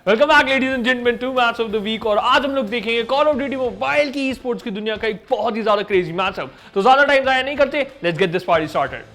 Welcome back ladies and gentleman to match of the week. और आज हम लोग देखेंगे कॉल ऑफ ड्यूटी मोबाइल की ई स्पोर्ट्स की दुनिया का एक बहुत ही ज्यादा क्रेजी मैचअप। तो ज्यादा टाइम जाया नहीं करते, let's get this party started.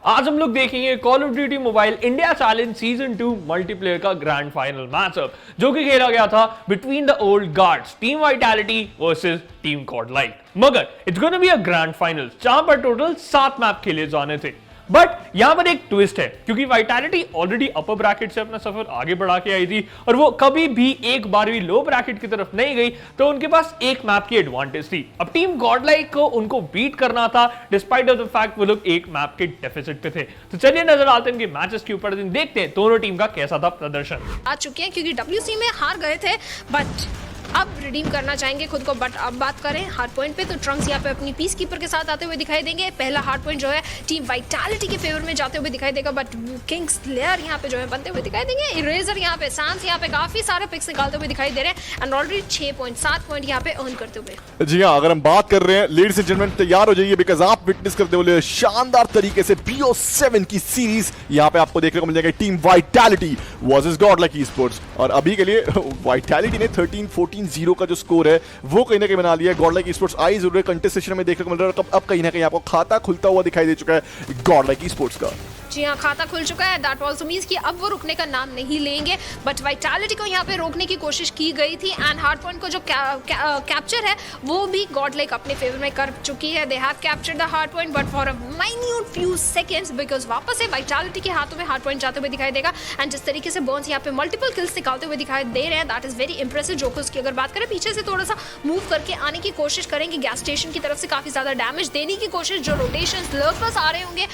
आज हम लोग देखेंगे call of duty mobile India challenge season 2 multiplayer का ग्रैंड फाइनल मैचअप, जो कि खेला गया था between the old guards team vitality versus team godlike. मगर it's gonna be a grand final जहां पर टोटल 7 मैप खेले जाने थे। बट यहां पर एक ट्विस्ट है, क्योंकि वाइटैलिटी ऑलरेडी अपर ब्रैकेट से अपना सफर आगे बढ़ा के आई थी और वो कभी भी एक बार भी लो ब्रैकेट की तरफ नहीं गई, तो उनके पास एक मैप की एडवांटेज थी। अब टीम गॉडलाइक को उनको बीट करना था डिस्पाइट ऑफ द फैक्ट वो लोग एक मैप के डेफिसिट पे थे। तो चलिए नजर आते हैं कि मैचेस के ऊपर देखते हैं दोनों टीम का कैसा था प्रदर्शन। आ चुके हैं क्योंकि WC में हार गए थे, बट अब रिडीम करना चाहेंगे खुद को। बट अब बात करें हार्ड पॉइंट पे, तो ट्रंक्स यहाँ पे अपनी पीस कीपर के साथ आते हुए दिखाई देंगे। पहला हार्ड पॉइंट जो है टीम वाइटैलिटी के फेवर में जाते हुए दिखाई देगा, बट किंग्स लेयर यहाँ पे जो है बनते हुए दिखाई देंगे। इरेजर यहाँ पे सांस यहाँ पे काफी सारे पिक्स निकालते हुए दिखाई दे रहे हैं एंड ऑलरेडी 6.7 पॉइंट यहाँ पे अर्न करते हुए। जी हाँ, अगर हम बात कर रहे हैं लेडीज एंड जेंटलमैन तैयार हो जाइए, बिकॉज आप विटनेस करते हुए शानदार तरीके से BO7 की सीरीज यहाँ पे आपको देखने को मिल जाएगा। Team vitality versus Godlike esports, और अभी के लिए वाइटैलिटी ने 13-14-0 का जो स्कोर है वो कहीं ना कहीं बना लिया है। गॉडलाइक ई-स्पोर्ट्स आई जरूर कंटेस्टेशन में देखने को मिल रहा है, अब कहीं ना कहीं आपको खाता खुलता हुआ दिखाई दे चुका है गॉडलाइक ई-स्पोर्ट्स का। जी हाँ, खाता खुल चुका है। दैट आल्सो मींस कि अब वो रुकने का नाम नहीं लेंगे, बट वाइटैलिटी को यहाँ पे रोकने की कोशिश की गई थी एंड हार्ड पॉइंट को जो कैप्चर है वो भी गॉडलाइक अपने फेवर में कर चुकी है। They have captured the hard point but for a minute few seconds, because वापस से वाइटैलिटी के हाथों में हार्ड पॉइंट जाते हुए दिखाई देगा। एंड जिस तरीके से बॉन्स यहाँ पे मल्टीपल किल्स निकालते हुए दिखाई दे रहे हैं, that is very impressive. Jokers की अगर बात करें, पीछे से थोड़ा सा मूव करके आने की कोशिश करेंगे, गैस स्टेशन की तरफ से काफी ज्यादा डैमेज देने की कोशिश, जो रोटेशन लर्पर्स आ रहे होंगे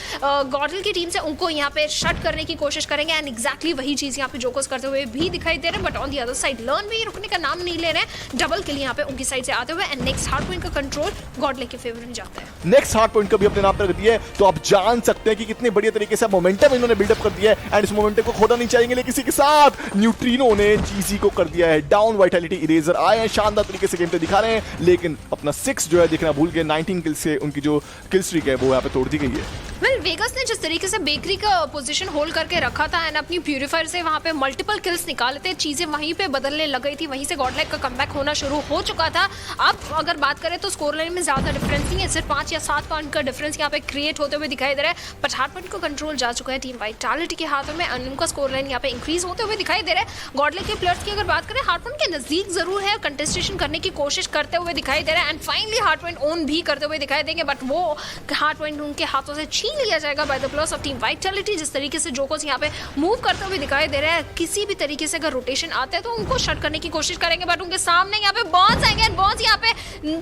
गॉडल की टीम से, उनको यहाँ पे करने की कोशिश करेंगे एंड एग्जैक्टली वही चीज यहाँ पे जोकर्स करते हुए भी दिखाई दे रहे हैं। But on the other side learn भी रुकने का नाम नहीं ले रहे हैं, डबल किल यहाँ पे उनकी साइड से आते हुए एंड नेक्स्ट हार्ड पॉइंट का कंट्रोल गॉडलाइक के फेवर में जाता है। नेक्स्ट हार्ड पॉइंट का भी अपने नाम पर दिया है, तो आप जान सकते हैं कि कितने बढ़िया तरीके से मोमेंटम इन्होंने बिल्डअप कर दिया है एंड इस मोमेंटम को खोना नहीं चाहेंगे। लेकिन किसी के साथ न्यूट्रिनो ने GC को कर दिया है डाउन। वाइटैलिटी इरेजर आए हैं, शानदार तरीके से गेम पे दिखा रहे हैं, लेकिन अपना 6 जो है देखना भूल गए। 19 किल से उनकी जो किल स्ट्रीक है वो यहाँ पे तोड़ दी गई है। वेल, वेगस ने जिस तरीके से बेकरी का पोजीशन होल्ड करके रखा था एंड अपनी प्यूरीफायर से वहां पे मल्टीपल किल्स निकाले थे, चीजें वहीं पे बदलने लग गई थी। वहीं से गॉडलाइक का कमबैक होना शुरू हो चुका था। अब अगर बात करें तो स्कोर लाइन में ज्यादा डिफरेंस नहीं है, सिर्फ 5 या 7 पॉइंट का डिफरेंस यहाँ पे क्रिएट होते हुए दिखाई दे रहा है। बट हार्ड पॉइंट को कंट्रोल जा चुका है टीम वाइटैलिटी के हाथों में एंड उनका स्कोर लाइन यहाँ पे इंक्रीज होते हुए दिखाई दे रहा है। गॉडलाइक के प्लेयर्स की अगर बात करें, हार्ड पॉइंट के नजदीक जरूर है, कंटेस्टेशन करने की कोशिश करते हुए दिखाई दे रहा है and finally hard point own भी करते हुए दिखाई देंगे, बट वो हार्ड पॉइंट उनके हाथों से छीन लिया जाएगा by the players of team vitality. जिस तरीके से जोकर्स यहाँ पे मूव करते हुए दिखाई दे रहे हैं, किसी भी तरीके से अगर रोटेशन आता है तो उनको शट करने की कोशिश करेंगे, बट उनके सामने यहाँ पे बॉन्स आएंगे एंड बॉन्स यहाँ पे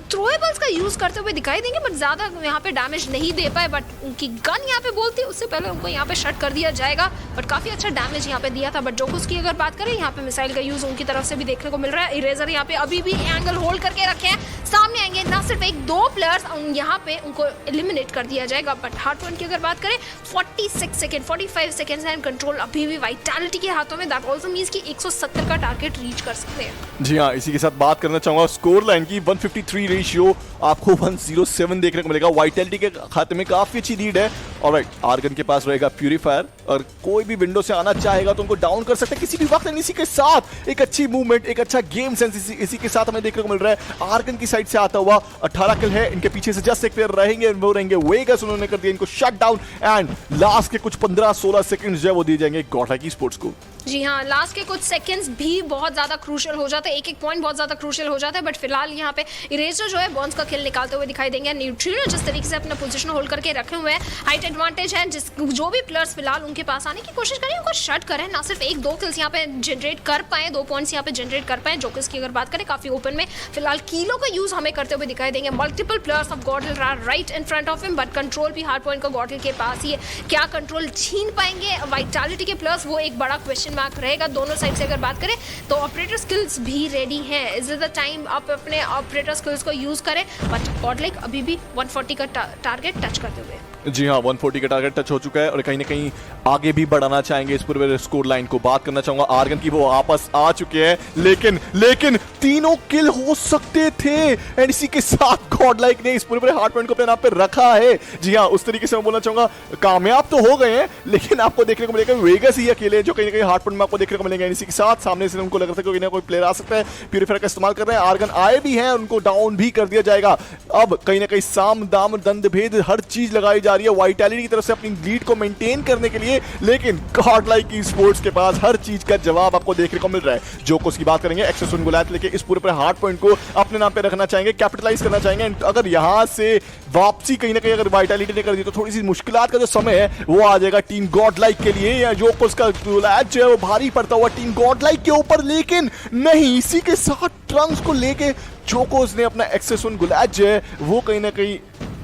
थ्रोएबल्स का यूज करते हुए दिखाई देंगे, बट ज्यादा यहाँ पे डैमेज नहीं दे पाए। बट उनकी गन यहाँ पे बोलती है उससे पहले उनको यहाँ पे शट कर दिया जाएगा, बट काफी अच्छा डैमेज यहाँ पे दिया था। बट जोकर्स की अगर बात करें, यहाँ पे मिसाइल का यूज उनकी तरफ से भी देखने को मिल रहा है। इरेजर यहाँ पे अभी भी एंगल होल्ड करके रखे हैं, सामने आएंगे ना सिर्फ 1-2 प्लेयर्स, यहाँ पे उनको एलिमिनेट कर दिया जाएगा। बट हार्ड पॉइंट की अगर बात करें, 45 सेकेंड एंड कंट्रोल अभी भी वाइटैलिटी के हाथों में। दैट आल्सो मींस कि 170 का टारगेट रीच कर सकते हैं। जी हाँ, इसी के साथ बात करना चाहूंगा स्कोर लाइन की। 153 रेशियो आपको 107 देखने को मिलेगा। वाइटैलिटी के खाते में काफी अच्छी लीड है। ऑलराइट, आर्गन के पास रहेगा प्यूरीफायर और कोई भी विंडो से आना चाहेगा तो उनको डाउन कर सकते हैं किसी भी वक्त। इसी के साथ एक अच्छी मूवमेंट, एक अच्छा गेम सेंस इसी के साथ हमें देखने को मिल रहा है। आर्गन की साइड से आता हुआ 18 किल है, इनके पीछे से जस्ट एक प्लेयर रहेंगे, वो रहेंगे वेगस। उन्होंने कर दिया इनको शट डाउन एंड लास्ट के कुछ 15-16 सेकंड्स जो है वो दिए जाएंगे गॉडलाइक ई-स्पोर्ट्स को। जी हाँ, लास्ट के कुछ सेकंड्स भी बहुत ज्यादा क्रूशियल हो जाते हैं, एक पॉइंट बहुत ज्यादा क्रूशियल हो जाता है। बट फिलहाल यहाँ पे इरेजर जो है बॉन्स का किल निकालते हुए दिखाई देंगे। न्यूट्रिनो जिस तरीके से अपना पोजीशन होल्ड करके रखे हुए हैं, हाइट एडवांटेज है, जो भी प्लेयर्स फिलहाल उनके पास आने की कोशिश करें, उनको शट करें, ना सिर्फ 1-2 किल्स यहाँ पे जनरेट कर पाए, 2 पॉइंट्स यहाँ पे जनरेट कर पाए। जोकर्स की अगर बात करें, काफी ओपन में फिलहाल कीलो का यूज हमें करते हुए दिखाई देंगे। Multiple players of Godlike are right in front of him, but control भी हार्ड पॉइंट का गॉडल के पास ही है। क्या कंट्रोल छीन पाएंगे वाइटैलिटी के प्लेयर्स, वो एक बड़ा क्वेश्चन मार्क रहेगा। दोनों साइड से अगर बात करें तो ऑपरेटर स्किल्स भी रेडी हैं। इज इट द टाइम आप अपने ऑपरेटर स्किल्स को यूज करें, बट गॉडलाइक अभी भी 140 का टारगेट टच करते हुए। जी हाँ, 140 का टारगेट टच हो चुका है और कहीं ना कहीं आगे भी बढ़ाना चाहेंगे इस पूरे स्कोर लाइन को। बात करना चाहूंगा आर्गन की, वो वापस आ चुके हैं, लेकिन तीनों किल हो सकते थे एंड इसी के साथ गॉड लाइक ने इस पूरे हार्ड पॉइंट को अपने नाम पे रखा है। जी हाँ, उस तरीके से मैं बोलना चाहूंगा कामयाब तो हो गए हैं, लेकिन आपको देखने को मिलेगा वेगस ही अकेले जो कहीं ना कहीं हार्ड पॉइंट में आपको देखने को मिलेंगे। इसी के साथ सामने से उनको लग रहा था कोई ना कोई प्लेयर आ सकता है, प्यूरीफायर का इस्तेमाल कर रहे हैं, आर्गन आए भी हैं, उनको डाउन भी कर दिया जाएगा। अब कहीं ना कहीं साम दाम दंड भेद हर चीज लगाई जा रही है वाइटैलिटी की तरफ से अपनी लीड को मेंटेन करने के लिए, लेकिन गॉड लाइक स्पोर्ट्स के पास हर चीज का जवाब आपको देखने को मिल रहा है। जोकोस की बात करेंगे, एक्सेस उन गुलात लेके इस पूरे हार्ड पॉइंट को अपने नाम पे रखना चाहेंगे, कैपिटलाइज करना चाहेंगे। अगर यहां से वापसी कहीं ना कहीं अगर वाइटैलिटी ने कर दी तो थोड़ी सी मुश्किलात का जो समय है वो आ जाएगा टीम गॉड लाइक के लिए, या जोकोस का गुलात जो है वो भारी पड़ता हुआ टीम गॉड लाइक के ऊपर। लेकिन नहीं, इसी के साथ ट्रंक्स को लेके जोकोस ने अपना एक्सेस उन गुलात जो है वो कहीं ना कहीं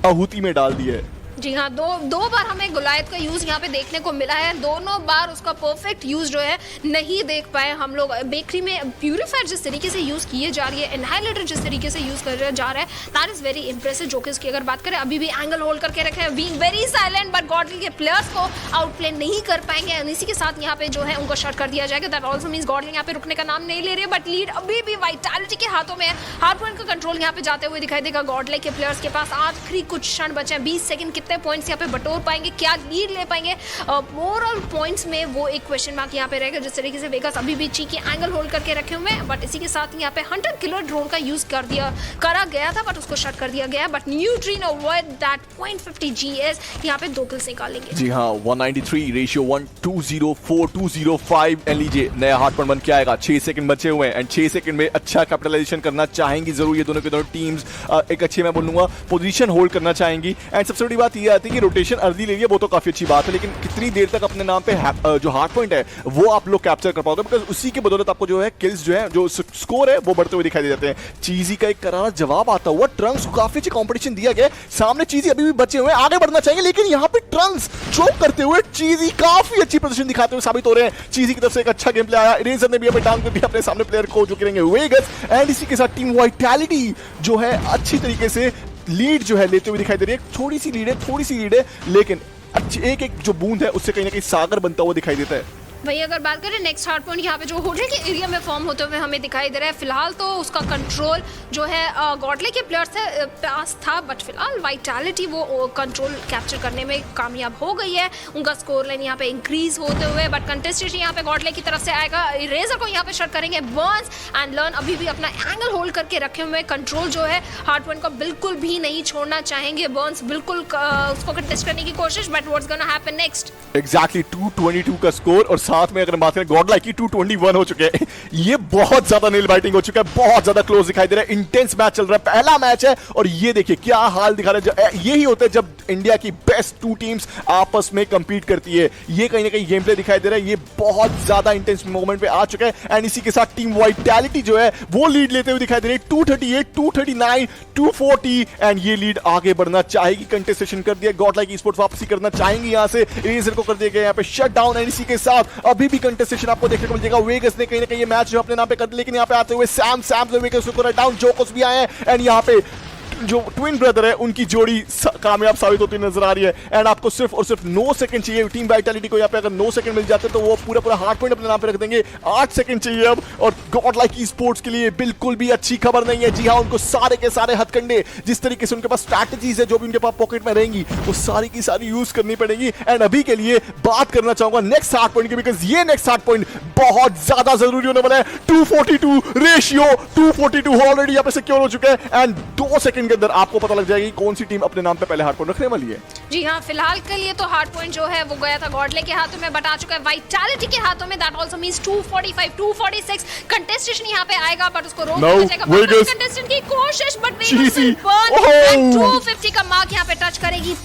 आहुति में डाल दिया है। जी हाँ, दो बार हमें गुलायत का यूज यहाँ पे देखने को मिला है, दोनों बार उसका परफेक्ट यूज जो है नहीं देख पाए हम लोग। बेकरी में प्यूरीफायर जिस तरीके से यूज किए जा रही है, इनहाइलेटर जिस तरीके से यूज कर जा रहा है, that is very impressive. Jokers की अगर बात करें, अभी भी एंगल होल्ड करके रखे हैं, being very silent, but godly के प्लेयर्स को आउटप्ले नहीं कर पाएंगे। इसी के साथ यहाँ पे जो है उनको शॉट कर दिया जाएगा। दैट ऑल्सो मींस गॉडली यहाँ पे रुकने का नाम नहीं ले रही है, बट लीड अभी भी वाइटैलिटी के हाथों में है। हार्ड पॉइंट का कंट्रोल यहाँ पे जाते हुए दिखाई देगा गॉडली के प्लेयर्स के पास। आखिरी कुछ क्षण बचे हैं, 20 सेकंड, कितने पॉइंट्स यहाँ पे तोड़ पाएंगे, क्या लीड ले पाएंगे ओवरऑल पॉइंट्स में, वो एक क्वेश्चन मार्क यहाँ पे रहेगा। जिस तरीके से वेगास अभी भी चीकी एंगल होल्ड करके रखे हुए हैं, बट इसी के साथ यहाँ पे हंटर किलर ड्रोन का यूज करा गया था, बट उसको शट कर दिया गया। But neutrino with that 0.50 GS यहाँ पे 2 किल्स निकालेंगे। जी हाँ, 193 रेशियो 1-2-0-4 2-0-5 एंड लीजिए नया हार्ड पॉइंट बन के आएगा। 6 सेकंड बचे हुए हैं एंड 6 सेकंड में अच्छा कैपिटलाइजेशन करना चाहेंगी जरूर ये दोनों की दोनों टीम्स। एक अच्छी मैं बोलूंगा पोजीशन होल्ड करना चाहेंगी एंड सबसे बड़ी बात ये आती है कि रोटेशन अर्ली ले लिया, वो तो काफी अच्छी बात है, लेकिन कितनी देर तक अपने नाम पे जो हार्ड पॉइंट है वो आप लोग कैप्चर कर पाओगे, बिकॉज उसी के बदौलत आपको जो है किल्स जो है जो स्कोर है वो बढ़ते हुए दिखाई दे जाते हैं। चीजी का एक करारा जवाब आता हुआ, ट्रंक्स को काफी अच्छी कंपटीशन दिया गया, सामने चीजी अभी भी बचे हुए हैं, आगे बढ़ना चाहिए, लेकिन यहाँ पे ट्रंक्स चोक करते हुए चीजी काफी अच्छी प्रदर्शन दिखाते हुए साबित हो रहे हैं। चीजी की तरफ से एक अच्छा गेम प्ले आया, इरेजर ने भी अपने डाउन कर दिया अपने सामने प्लेयर को जो करेंगे वेगस, एंड इसी के साथ टीम वाइटैलिटी जो है अच्छी तरीके से लीड जो है लेते हुए दिखाई दे रही है। थोड़ी सी लीड है, लेकिन एक जो बूंद है उससे कहीं ना कहीं सागर बनता हुआ दिखाई देता है। वही अगर बात करें नेक्स्ट हार्ड पॉइंट यहाँ पे जो होटल के एरिया में फॉर्म होते हुए हमें दिखाई दे रहा है, फिलहाल तो उसका कंट्रोल जो है गॉडले के प्लेयर से पास था, बट फिलहाल वाइटैलिटी वो कंट्रोल कैप्चर करने में कामयाब हो गई है। उनका स्कोर लाइन यहाँ पे इंक्रीज होते हुए, बट कंटेस्टेशन यहाँ पे गॉडले की तरफ से आएगा। इरेजर को यहाँ पे शट करेंगे बर्न्स एंड लर्न अभी भी अपना एंगल होल्ड करके रखे हुए, कंट्रोल जो है हार्ड पॉइंट को बिल्कुल भी नहीं छोड़ना चाहेंगे बर्न्स, बिल्कुल उसको कंटेस्ट करने की कोशिश, but what's gonna happen next. Exactly 222 का स्कोर और साथ में अगर बात करें गॉड लाइक की 221 हो चुके हैं। ये बहुत ज्यादा नेल बाइटिंग हो चुका है, बहुत ज्यादा क्लोज दिखाई दे रहा है, इंटेंस मैच चल रहा है, पहला मैच है और ये देखिए क्या हाल दिखा रहा है। यही होता है जब इंडिया की बेस्ट 2 टीम्स आपस में कंपीट करती है। ये कहीं ना कहीं गेम प्ले दिखाई दे रहा है, ये बहुत ज्यादा इंटेंस मोमेंट पे आ चुका है एंड इसी के साथ टीम वाइटैलिटी जो है वो लीड लेते हुए दिखाई दे रही है 238 239 240 एंड ये लीड आगे बढ़ना चाहेगी। कंटेस्टेशन कर दिया गॉड लाइक स्पोर्ट्स, वापसी करना चाहेंगे यहां से, इरेजर को कर दिया गया यहाँ पे शट डाउन एंड इसी के साथ अभी भी कंटेस्टेशन आपको देखने को मिल जाएगा। वेगस ने कहीं ना कहीं ये मैच जो अपने नाम पे कर दिया, लेकिन यहाँ पे आते हुए सैम वेगस को डाउन, जोकोस भी आए हैं एंड यहाँ पे जो ट्विन ब्रदर है उनकी जोड़ी कामयाब साबित होती नजर आ रही है एंड आपको सिर्फ और सिर्फ 9 सेकंड चाहिए। टीम वाइटैलिटी को यहाँ पे अगर 9 सेकंड मिल जाते तो वो पूरा हार्ड पॉइंट अपने नाम पे रख देंगे। 8 सेकंड चाहिए अब और गॉड लाइक स्पोर्ट्स के लिए बिल्कुल भी अच्छी खबर नहीं है। जी हाँ, उनको सारे के सारे हथकंडे, जिस तरीके से उनके पास स्ट्रैटेजीज है जो भी उनके पास पॉकेट में रहेंगी, वो सारी की सारी यूज करनी पड़ेगी। एंड अभी के लिए बात करना चाहूंगा नेक्स्ट हार्ड पॉइंट की, बिकॉज ये नेक्स्ट हार्ड पॉइंट बहुत ज्यादा जरूरी होने वाला है। 242 रेशियो 242 ऑलरेडी यहाँ पे सिक्योर हो चुका है एंड 2 सेकंड के अंदर आपको पता लग जाएगी कौन सी टीम अपने नाम पे पहले हार्ड पॉइंट रखने वाली है। जी हाँ, फिलहाल के लिए तो हार्ड पॉइंट जो है वो गया था गॉडले के हाथों में, बट आ चुका है वाइटैलिटी के हाथों में। दैट आल्सो मींस 245 246 कंटेस्टेशन यहाँ पे आएगा, बट उसको रोक दिया जाएगा। कंटेस्टेंट की कोशिश, बट वेगस 250 का मार्क यहाँ पे टच करेगी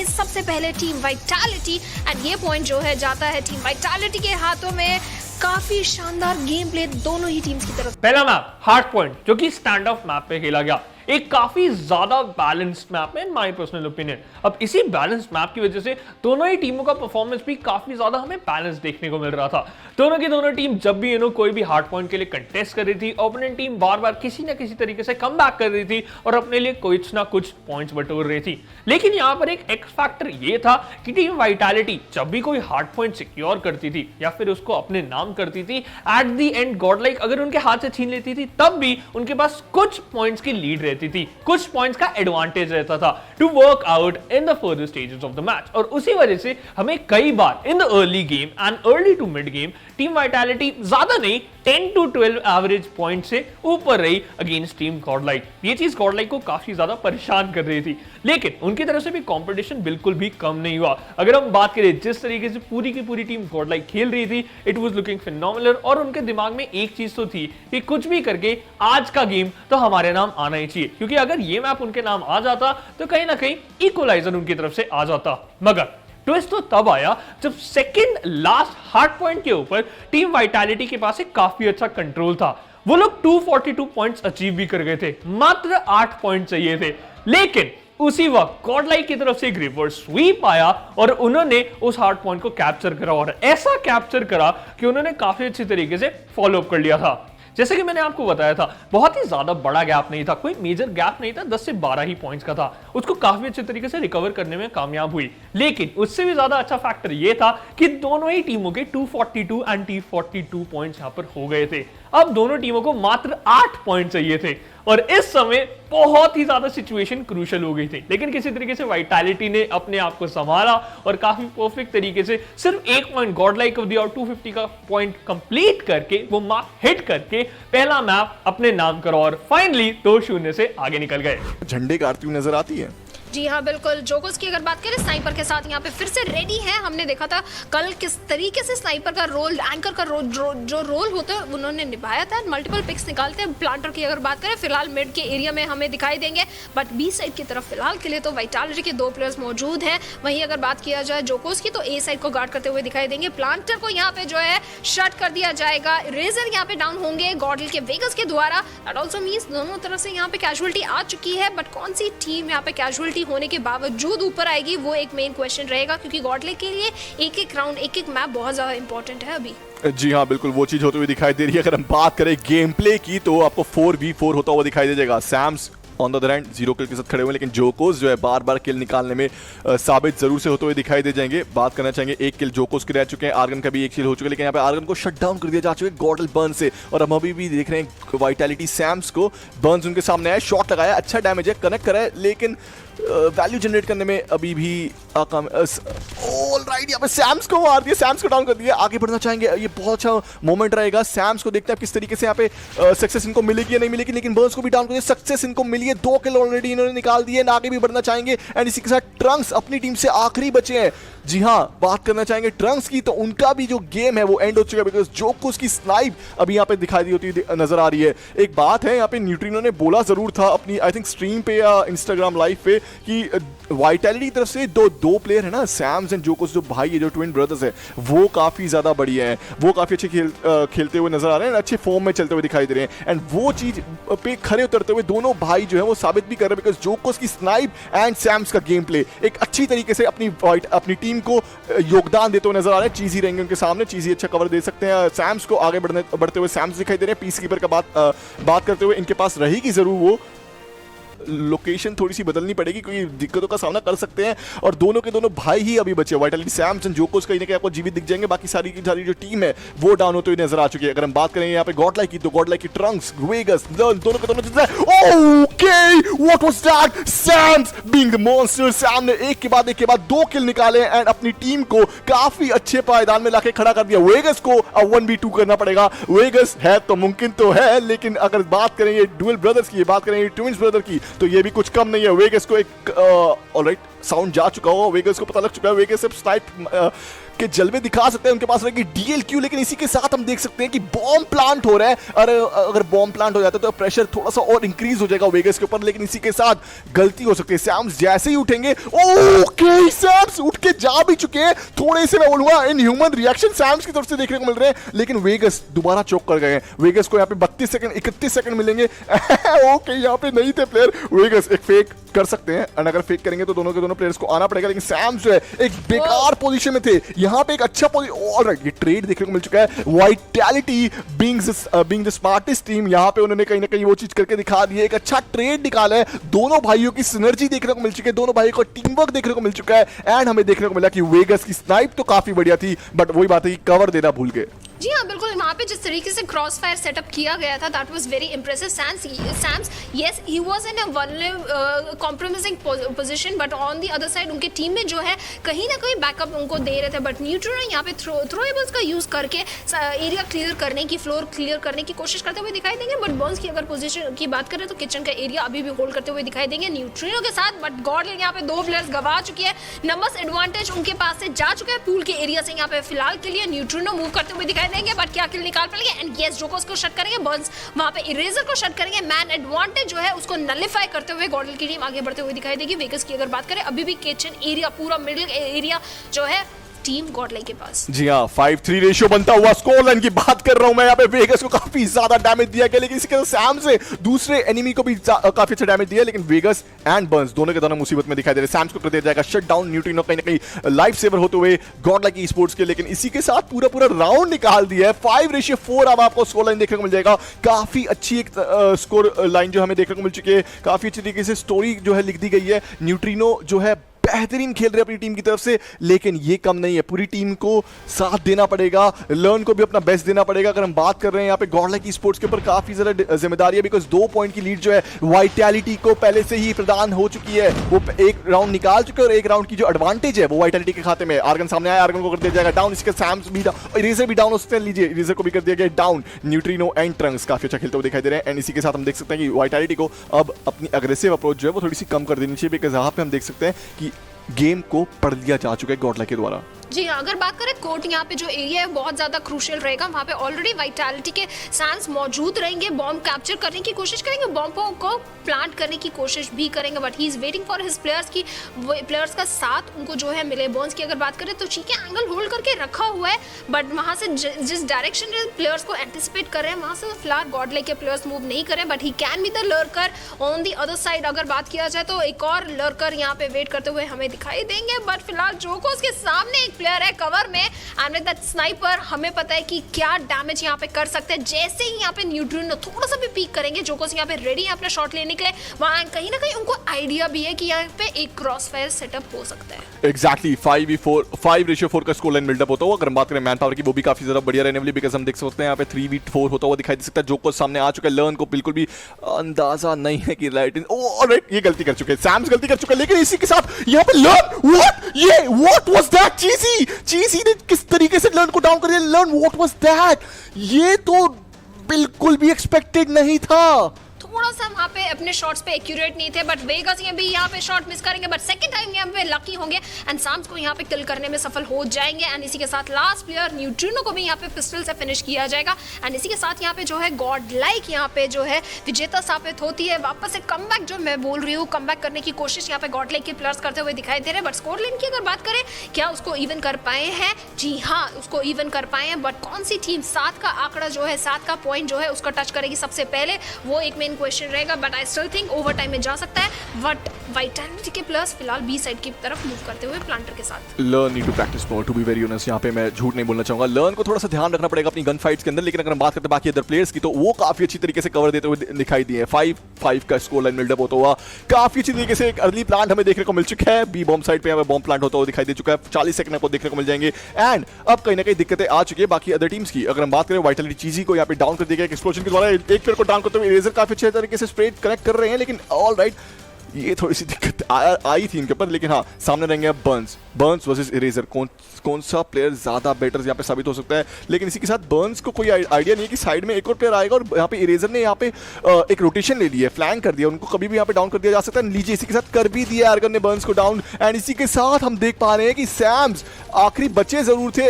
सबसे पहले टीम वाइटैलिटी एंड ये पॉइंट जो है जाता है टीम वाइटैलिटी के हाथों में। काफी शानदार गेम प्ले दोनों ही टीम्स की तरफ। पहला मैप हार्ड पॉइंट जो कि स्टैंड ऑफ मैप पे खेला गया। एक काफी ज्यादा बैलेंस्ड मैप है इन माय पर्सनल ओपिनियन। अब इसी बैलेंस्ड मैप की वजह से दोनों ही टीमों का परफॉर्मेंस भी काफी ज्यादा हमें बैलेंस देखने को मिल रहा था। दोनों की दोनों टीम जब भी कोई भी हार्ड पॉइंट के लिए कंटेस्ट कर रही थी, ओपोनेंट टीम बार बार किसी ना किसी तरीके से कम बैक कर रही थी और अपने लिए कुछ ना कुछ पॉइंट्स बटोर रही थी। लेकिन यहां पर एक एक्स फैक्टर ये था कि टीम वाइटैलिटी जब भी कोई हार्ड पॉइंट सिक्योर करती थी या फिर उसको अपने नाम करती थी, एट द एंड गॉडलाइक अगर उनके हाथ से छीन लेती थी तब भी उनके पास कुछ पॉइंट्स की लीड रहती थी, कुछ पॉइंट्स का एडवांटेज रहता था to work out in the further stages of the match. और उसी वजह से हमें कई बार in the early game and early to mid game team vitality ज्यादा नहीं 10 to 12 एवरेज पॉइंट से ऊपर रही अगेंस्ट टीम गॉडलाइक। ये चीज गॉडलाइक को काफी ज्यादा परेशान कर रही थी, लेकिन उनकी तरफ से भी कंपटीशन बिल्कुल भी कम नहीं हुआ। अगर हम बात करें जिस तरीके से पूरी की पूरी टीम गॉडलाइक खेल रही थी, इट वाज लुकिंग फिनोमिनल और उनके दिमाग में एक चीज तो थी कि कुछ भी करके आज का गेम तो हमारे नाम आना ही चाहिए, क्योंकि अगर ये मैप उनके नाम आ जाता तो कहीं ना कहीं इक्वलाइजर उनकी तरफ से आ जाता। मगर ट्विस्ट तो तब आया जब सेकंड लास्ट हार्ड पॉइंट के ऊपर टीम वाइटैलिटी के पास एक काफी अच्छा कंट्रोल था। वो लोग 242 पॉइंट्स अचीव भी कर गए थे, मात्र 8 पॉइंट चाहिए थे। लेकिन उसी वक्त गॉडलाइक की तरफ से एक रिवर्स स्वीप आया और उन्होंने उस हार्ड पॉइंट को कैप्चर करा, और ऐसा कैप्चर करा कि उन्होंने काफी अच्छी तरीके से फॉलो अप कर लिया था। जैसे कि मैंने आपको बताया था, बहुत ही ज्यादा बड़ा गैप नहीं था, कोई मेजर गैप नहीं था, 10 से 12 ही पॉइंट्स का था। उसको काफी अच्छे तरीके से रिकवर करने में कामयाब हुई। लेकिन उससे भी ज्यादा अच्छा फैक्टर यह था कि दोनों ही टीमों के 242 एंड 242 पॉइंट्स यहां पर हो गए थे। अब दोनों टीमों को मात्र 8 पॉइंट चाहिए थे और इस समय बहुत ही ज्यादा सिचुएशन क्रूशियल हो गई थी। लेकिन किसी तरीके से वाइटैलिटी ने अपने आप को संभाला और काफी परफेक्ट तरीके से सिर्फ एक पॉइंट गॉडलाइक ऑफ द और 250 का पॉइंट कंप्लीट करके वो मार्क हिट करके पहला मैप अपने नाम करा और फाइनली 2-0 से आगे निकल गए। झंडे गाड़ती हुई नजर आती है। जी हाँ बिल्कुल, जोकोस की अगर बात करें स्नाइपर के साथ यहाँ पे फिर से रेडी है। हमने देखा था कल किस तरीके से स्नाइपर का रोल, एंकर का रोल, जो रोल होता है उन्होंने निभाया था। मल्टीपल पिक्स निकालते हैं। प्लांटर की अगर बात करें फिलहाल मिड के एरिया में हमें दिखाई देंगे, बट बी साइड की तरफ फिलहाल के लिए तो वाइटैलिटी के 2 प्लेयर्स मौजूद हैं। वहीं अगर बात किया जाए जोकोस की तो ए साइड को गार्ड करते हुए दिखाई देंगे। प्लांटर को यहाँ पे जो है शट कर दिया जाएगा। रेजर यहाँ पे डाउन होंगे गॉडल के वेगस के द्वारा। दैट ऑल्सो मीन्स दोनों तरफ से यहाँ पे कैजुअलिटी आ चुकी है, बट कौन सी टीम यहाँ पे कैजुअलिटी होने के बावजूद ऊपर आएगी वो एक मेन क्वेश्चन रहेगा, क्योंकि गॉडलिक के लिए एक एक राउंड, एक एक मैप बहुत ज्यादा इंपॉर्टेंट है अभी। जी हाँ बिल्कुल, वो चीज होती हुई दिखाई दे रही है। अगर हम बात करें गेम प्ले की तो आपको 4v4 होता हुआ दिखाई दे जाएगा। Sams on the other hand 0 kill के साथ खड़े हुए, लेकिन जोकोस जो है बार बार किल निकालने में साबित जरूर से होते हुए दिखाई दे जाएंगे। बात करना चाहेंगे, 1 किल जोकोस के रह चुके हैं, आर्गन का भी 1 किल हो चुका है, लेकिन यहाँ पे आर्गन को शट डाउन कर दिया जा चुका है गॉडल बर्न से। और हम अभी भी देख रहे हैं वाइटैलिटी सैम्स को, बर्न्स उनके सामने आया, शॉट लगाया, अच्छा डैमेज है, कनेक्ट करा है, लेकिन वैल्यू जनरेट करने में अभी भी ऑलराइट यहाँ पे सैम्स को मार दिया, सैम्स को डाउन कर दिया। आगे बढ़ना चाहेंगे, ये बहुत अच्छा मोमेंट रहेगा। सैम्स को देखते हैं किस तरीके से यहाँ पे सक्सेस इनको मिलेगी या नहीं मिलेगी, लेकिन बर्न्स को भी डाउन कर दिया, सक्सेस इनको मिली है, 2 किल ऑलरेडी इन्होंने निकाल दिए। आगे भी बढ़ना चाहेंगे एंड इसी के साथ ट्रंक्स अपनी टीम से आखिरी बचे हैं। जी हाँ, बात करना चाहेंगे ट्रंक्स की, तो उनका भी जो गेम है वो एंड हो चुका है, बिकॉज जोकोस की स्नाइप अभी यहाँ पे दिखाई दी होती नजर आ रही है। एक बात है यहाँ पे, न्यूट्रिनो ने बोला जरूर था अपनी आई थिंक स्ट्रीम पे या इंस्टाग्राम लाइव पे कि वाइटैलिटी की तरफ से दो प्लेयर है ना, सैम्स एंड जोकोस, जो भाई है, जो ट्विन ब्रदर्स है, वो काफी ज्यादा बढ़िया है, वो काफी अच्छे खेलते हुए नजर आ रहे हैं, अच्छे फॉर्म में चलते हुए दिखाई दे रहे हैं। एंड वो चीज पे खड़े उतरते हुए दोनों भाई जो है वो साबित भी कर रहे हैं, बिकॉज जोकोस की स्नाइप एंड सैम्स का गेम प्ले एक अच्छी तरीके से अपनी टीम को योगदान देते हुए नजर आ रहे हैं। चीजी रहेंगे उनके सामने, चीजी अच्छा कवर दे सकते हैं। सैम्स को आगे बढ़ते हुए सैम्स दिखाई दे रहे हैं। पीस कीपर का बात करते हुए इनके पास रहेगी जरूर वो लोकेशन थोड़ी सी बदलनी पड़ेगी क्योंकि दिक्कतों का सामना कर सकते हैं, और दोनों के दोनों भाई ही अभी बचे। वाइटैलिटी सैम्स एंड जोकोस कहीं ना कहीं आपको जीवित दिख जाएंगे, बाकी सारी की सारी जो टीम है वो डाउन होते हुए नजर आ चुकी है। अगर हम बात करें यहाँ पे गॉडलाइक की, तो गॉडलाइक की ट्रंक्स, वेगस, दोनों के दोनों okay, what was that, Sams being the monster, सामने एक के बाद 2 किल निकाले एंड अपनी टीम को काफी अच्छे पायदान में लाके खड़ा कर दिया। वेगस को अब 1v2 करना पड़ेगा। वेगस है तो मुमकिन तो है, लेकिन अगर बात करें ये डुअल ब्रदर्स की, बात करें ये ट्विंस ब्रदर की, तो ये भी कुछ कम नहीं है। वेगस को एक ऑलराइट साउंड जा चुका हो, वेगस को पता लग चुका है, वेगस सिर्फ स्नाइप के जलवे दिखा सकते हैं, उनके पास रहेगी DLQ, लेकिन इसी के साथ हम देख सकते हैं कि बॉम्ब प्लांट हो रहा है। अगर बॉम्ब प्लांट हो जाता है तो प्रेशर थोड़ा सा और इंक्रीज हो जाएगा वेगस के ऊपर, लेकिन इसी के साथ गलती हो सकती है। सैम्स जैसे ही उठेंगे, ओके सैम्स उठ के जा भी चुके हैं। थोड़े से मैं बोलूंगा इन ह्यूमन रिएक्शन सैम्स की तरफ से देखने को मिल रहे हैं, लेकिन वेगस दोबारा चौक कर गए हैं। वेगस को यहाँ पे 32 सेकंड 31 सेकंड मिलेंगे। ओके यहाँ पे नहीं थे प्लेयर। वेगस एक फेक कर सकते हैं, और अगर फेक करेंगे तो दोनों के दोनों प्लेयर्स को आना पड़ेगा, लेकिन सैम्स जो है एक बेकार पोजीशन में थे। यहाँ पे एक अच्छा ऑलराइट, ये ट्रेड देखने को मिल चुका है। Vitality being the smartest team, यहाँ पे उन्होंने कहीं ना कहीं वो चीज करके दिखा दी है। एक अच्छा ट्रेड निकाला है, दोनों भाइयों की सिनर्जी देखने को मिल चुकी है, दोनों भाइयों को टीम वर्क देखने को मिल चुका है। एंड हमें देखने को मिला कि वेगस की स्नाइप तो काफी बढ़िया थी, बट वही बात है कि कवर देना भूल गए। जी हाँ, बिल्कुल। वहाँ पे जिस तरीके से क्रॉस फायर सेटअप किया गया था, that was very impressive. Sams yes, he was in a compromising position, but on the other side उनके टीम में जो है कहीं ना कहीं बैकअप उनको दे रहे थे। बट न्यूट्रिनो यहाँ पे थ्रोएबल्स का यूज करके एरिया क्लियर करने की, फ्लोर क्लियर करने की कोशिश करते हुए दिखाई देंगे। बट बॉन्स की अगर पोजीशन की बात करें तो किचन का एरिया अभी भी होल्ड करते हुए दिखाई देंगे न्यूट्रिनो के साथ। बट गॉड यहाँ पे 2 प्लेयर्स गवा चुकी है, नंबर्स एडवांटेज उनके पास से जा चुका है पूल के एरिया से। यहाँ पे फिलहाल के लिए न्यूट्रिनो मूव करते हुए दिखाई देंगे, बट क्या किल निकाल पाएंगे? एंड यस, जोकोस को शट करेंगे, बर्न्स वहां पे इरेजर को शट करेंगे। मैन एडवांटेज जो है उसको नलिफाई करते हुए गॉडल की टीम आगे बढ़ते हुए दिखाई देगी। वेगस की अगर बात करें, अभी भी किचन एरिया, पूरा मिडिल एरिया जो है टीम गॉडलाइक के पास। जी हाँ, 5-3 रेशियो बनता हुआ स्कोर लाइन की बात कर रहा हूं मैं। यहाँ पे वेगस को काफी ज्यादा डैमेज दिया गया, लेकिन इसके साथ सैम से दूसरे एनिमी को भी काफी अच्छा डैमेज दिया, लेकिन वेगस एंड बर्न्स दोनों के दोनों मुसीबत में दिखाई दे रहे हैं। सैम्स को कर दिया जाएगा शट डाउन, न्यूट्रिनो कहीं ना कहीं लाइफ सेवर होते हुए गॉडलाइक ई स्पोर्ट्स के, लेकिन इसी के साथ पूरा राउंड निकाल दिया है। 5-4 अब आपको स्कोर लाइन देखने को मिल जाएगा। काफी अच्छी एक स्कोर लाइन जो हमें देखने को मिल चुकी है, काफी अच्छी तरीके से स्टोरी जो है लिख दी गई है। न्यूट्रिनो जो है बेहतरीन खेल रहे हैं अपनी टीम की तरफ से, लेकिन ये कम नहीं है, पूरी टीम को साथ देना पड़ेगा, लर्न को भी अपना बेस्ट देना पड़ेगा। अगर हम बात कर रहे हैं यहाँ पे गॉडलाइक की स्पोर्ट्स के ऊपर काफी ज्यादा जिम्मेदारी है, बिकॉज 2 पॉइंट की लीड जो है वाइटैलिटी को पहले से ही प्रदान हो चुकी है। वो एक राउंड निकाल चुके हैं और एक राउंड की जो एडवांटेज है वो वाइटैलिटी के खाते में। आर्गन सामने आया, आर्गन को कर दिया जाएगा डाउन, इसके सैम्स भी इरेजर भी डाउन हो सकते हैं। लीजिए, इरेजर को भी कर दिया गया डाउन। न्यूट्रिनो एंड ट्रंक्स काफी अच्छा खेलते हुए दिखाई दे रहे हैं, एंड इसी के साथ हम देख सकते हैं कि वाइटैलिटी को अब अपनी अग्रेसिव अप्रोच जो है वो थोड़ी सी कम कर देनी चाहिए, बिकॉज यहाँ पे हम देख सकते हैं कि गेम को पढ़ लिया जा चुका है गॉडलाइक के द्वारा। जी हाँ, अगर बात करें कोर्ट, यहाँ पे जो एरिया है बहुत ज़्यादा क्रूशियल रहेगा। वहाँ पे ऑलरेडी वाइटैलिटी के सैंस मौजूद रहेंगे, बॉम्ब कैप्चर करने की कोशिश करेंगे, बॉम्बों को प्लांट करने की कोशिश भी करेंगे, but he is waiting for his players की प्लेयर्स का साथ उनको जो है मिले। बॉन्स की अगर बात करें तो ठीक है, एंगल होल्ड करके रखा हुआ है, बट वहाँ से जिस डायरेक्शन में प्लेयर्स को एंटिसिपेट कर रहे हैं वहाँ से फिलहाल गॉडलाइक के प्लेयर्स मूव नहीं करें, but he can be the lurker on the other side. अगर बात किया जाए तो एक और लर्कर यहाँ पे वेट करते हुए हमें दिखाई देंगे, बट फिलहाल जोकोस के सामने एक प्लेयर है कवर में, एंड विद दैट स्नाइपर हमें पता है कि क्या डैमेज यहाँ पे कर सकते हैं। जैसे ही यहाँ पे न्यूट्रिनो थोड़ा सा भी पीक करेंगे, जोकोस यहाँ पे रेडी है अपना शॉट लेने के लिए। वहाँ कहीं ना कहीं उनको आइडिया भी है कि यहाँ पे एक क्रॉस फायर सेटअप हो सकता है। एग्जैक्टली 5-4 का स्कोर लाइन बिल्डअप होता हुआ। अगर हम बात करें मैन पावर की, वो भी काफी ज्यादा बढ़िया रहने वाली, बिकॉज हम देख सकते हैं यहाँ पे 3v4 होता हुआ दिखाई दे सकता है। जोकोस सामने आ चुका है, लर्न को बिल्कुल भी अंदाजा नहीं है कि राइट ये गलती कर चुके हैं, सैम्स गलती कर चुका है, लेकिन इसी के साथ यहाँ पे लर्न व्हाट वाज दैट? चीजी ने किस तरीके से लर्न को डाउन कर दिया। Learn what was that? ये तो बिल्कुल भी एक्सपेक्टेड नहीं था। थोड़ा सा वहाँ पे अपने शॉट्स पे एक्यूरेट नहीं थे, बट वेगस ये भी यहाँ पे शॉट मिस करेंगे, बट सेकंड टाइम यहाँ पे लकी होंगे एंड साम्स को यहाँ पे किल करने में सफल हो जाएंगे। एंड इसी के साथ लास्ट प्लेयर न्यूट्रिनो को भी यहाँ पे पिस्टल से फिनिश किया जाएगा। एंड इसी के साथ यहाँ पे जो है गॉडलाइक यहाँ पे जो है विजेता साबित होती है। वापस से कमबैक जो मैं बोल रही हूँ, कमबैक करने की कोशिश यहाँ पे गॉडलाइक के प्लेयर्स करते हुए दिखाई दे रहे हैं, बट स्कोर लाइन की अगर बात करें, क्या उसको इवन कर पाए हैं? जी हाँ, उसको इवन कर पाए हैं, बट कौन सी टीम 7 का आंकड़ा जो है, 7 का पॉइंट जो है उसका टच करेगी सबसे पहले, वो एक मेन क्वेश्चन रहेगा। But I still think overtime में जा सकता है, बट वाइटैलिटी के प्लेयर्स फिलहाल बी साइड की तरफ मूव करते हुए प्लांटर के साथ। Learn need to practice more, to be very honest. यहाँ पे मैं झूठ नहीं बोलना चाहूंगा, लर्न को थोड़ा सा ध्यान रखना पड़ेगा अपनी गन फाइट्स के अंदर, लेकिन अगर हम बात करते हैं बाकी अदर प्लेयर्स की, तो वो काफी अच्छी तरीके से कवर देते हुए दिखाई दिए। 5-5 का स्कोर लाइन बिल्डअप होता हुआ काफी अच्छी तरीके से एक अर्ली प्लांट हमें देखने को मिल चुका है। बी बॉम्ब साइड पे यहाँ पे बॉम्ब प्लांट होता हुआ दिखाई दे चुका है। 40 सेकंड आपको देखने को मिल जाएंगे, एंड अब कहीं ना कहीं दिक्कतें आ चुकी है बाकी अदर टीम्स की। अगर हम बात करें, वाइटैलिटी चीजी को यहाँ पे डाउन कर दिया गया एक्सप्लोजन के द्वारा। एक प्लेयर को डाउन करते हुए इरेजर काफी अच्छे तरीके से स्प्रेड कनेक्ट कर रहे हैं, लेकिन ऑल राइट, ये थोड़ी सी दिक्कत आई थी इनके ऊपर, लेकिन हाँ सामने रहेंगे अब बर्न्स वर्सेस इरेजर। कौन सा प्लेयर ज्यादा बेटर यहाँ पे साबित हो सकता है, लेकिन इसी के साथ बर्न्स को कोई आइडिया नहीं है कि साइड में एक और प्लेयर आएगा, और यहाँ पे इरेजर ने यहाँ पे एक रोटेशन ले लिया है, फ्लैंक कर दिया, उनको कभी भी यहाँ पे डाउन कर दिया जा सकता है। लीजिए इसी के साथ कर भी दिया आर्गन ने बर्न्स को डाउन, एंड इसी के साथ हम देख पा रहे हैं कि सैम्स आखिरी बचे जरूर थे,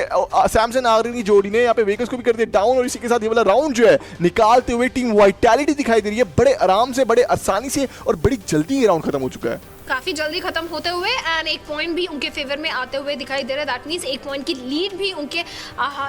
सैम्स एंड आर्गन की जोड़ी ने यहाँ पे वेगस को भी कर दिया डाउन, और इसी के साथ ये वाला राउंड जो है निकालते हुए टीम वाइटैलिटी दिखाई दे रही है बड़े आराम से, बड़े आसानी से, और बड़ी जल्दी ये राउंड खत्म हो चुका है, काफी जल्दी खत्म होते हुए, एंड एक पॉइंट भी उनके फेवर में आते हुए दिखाई दे रहा है। दैट मींस एक पॉइंट की लीड भी उनके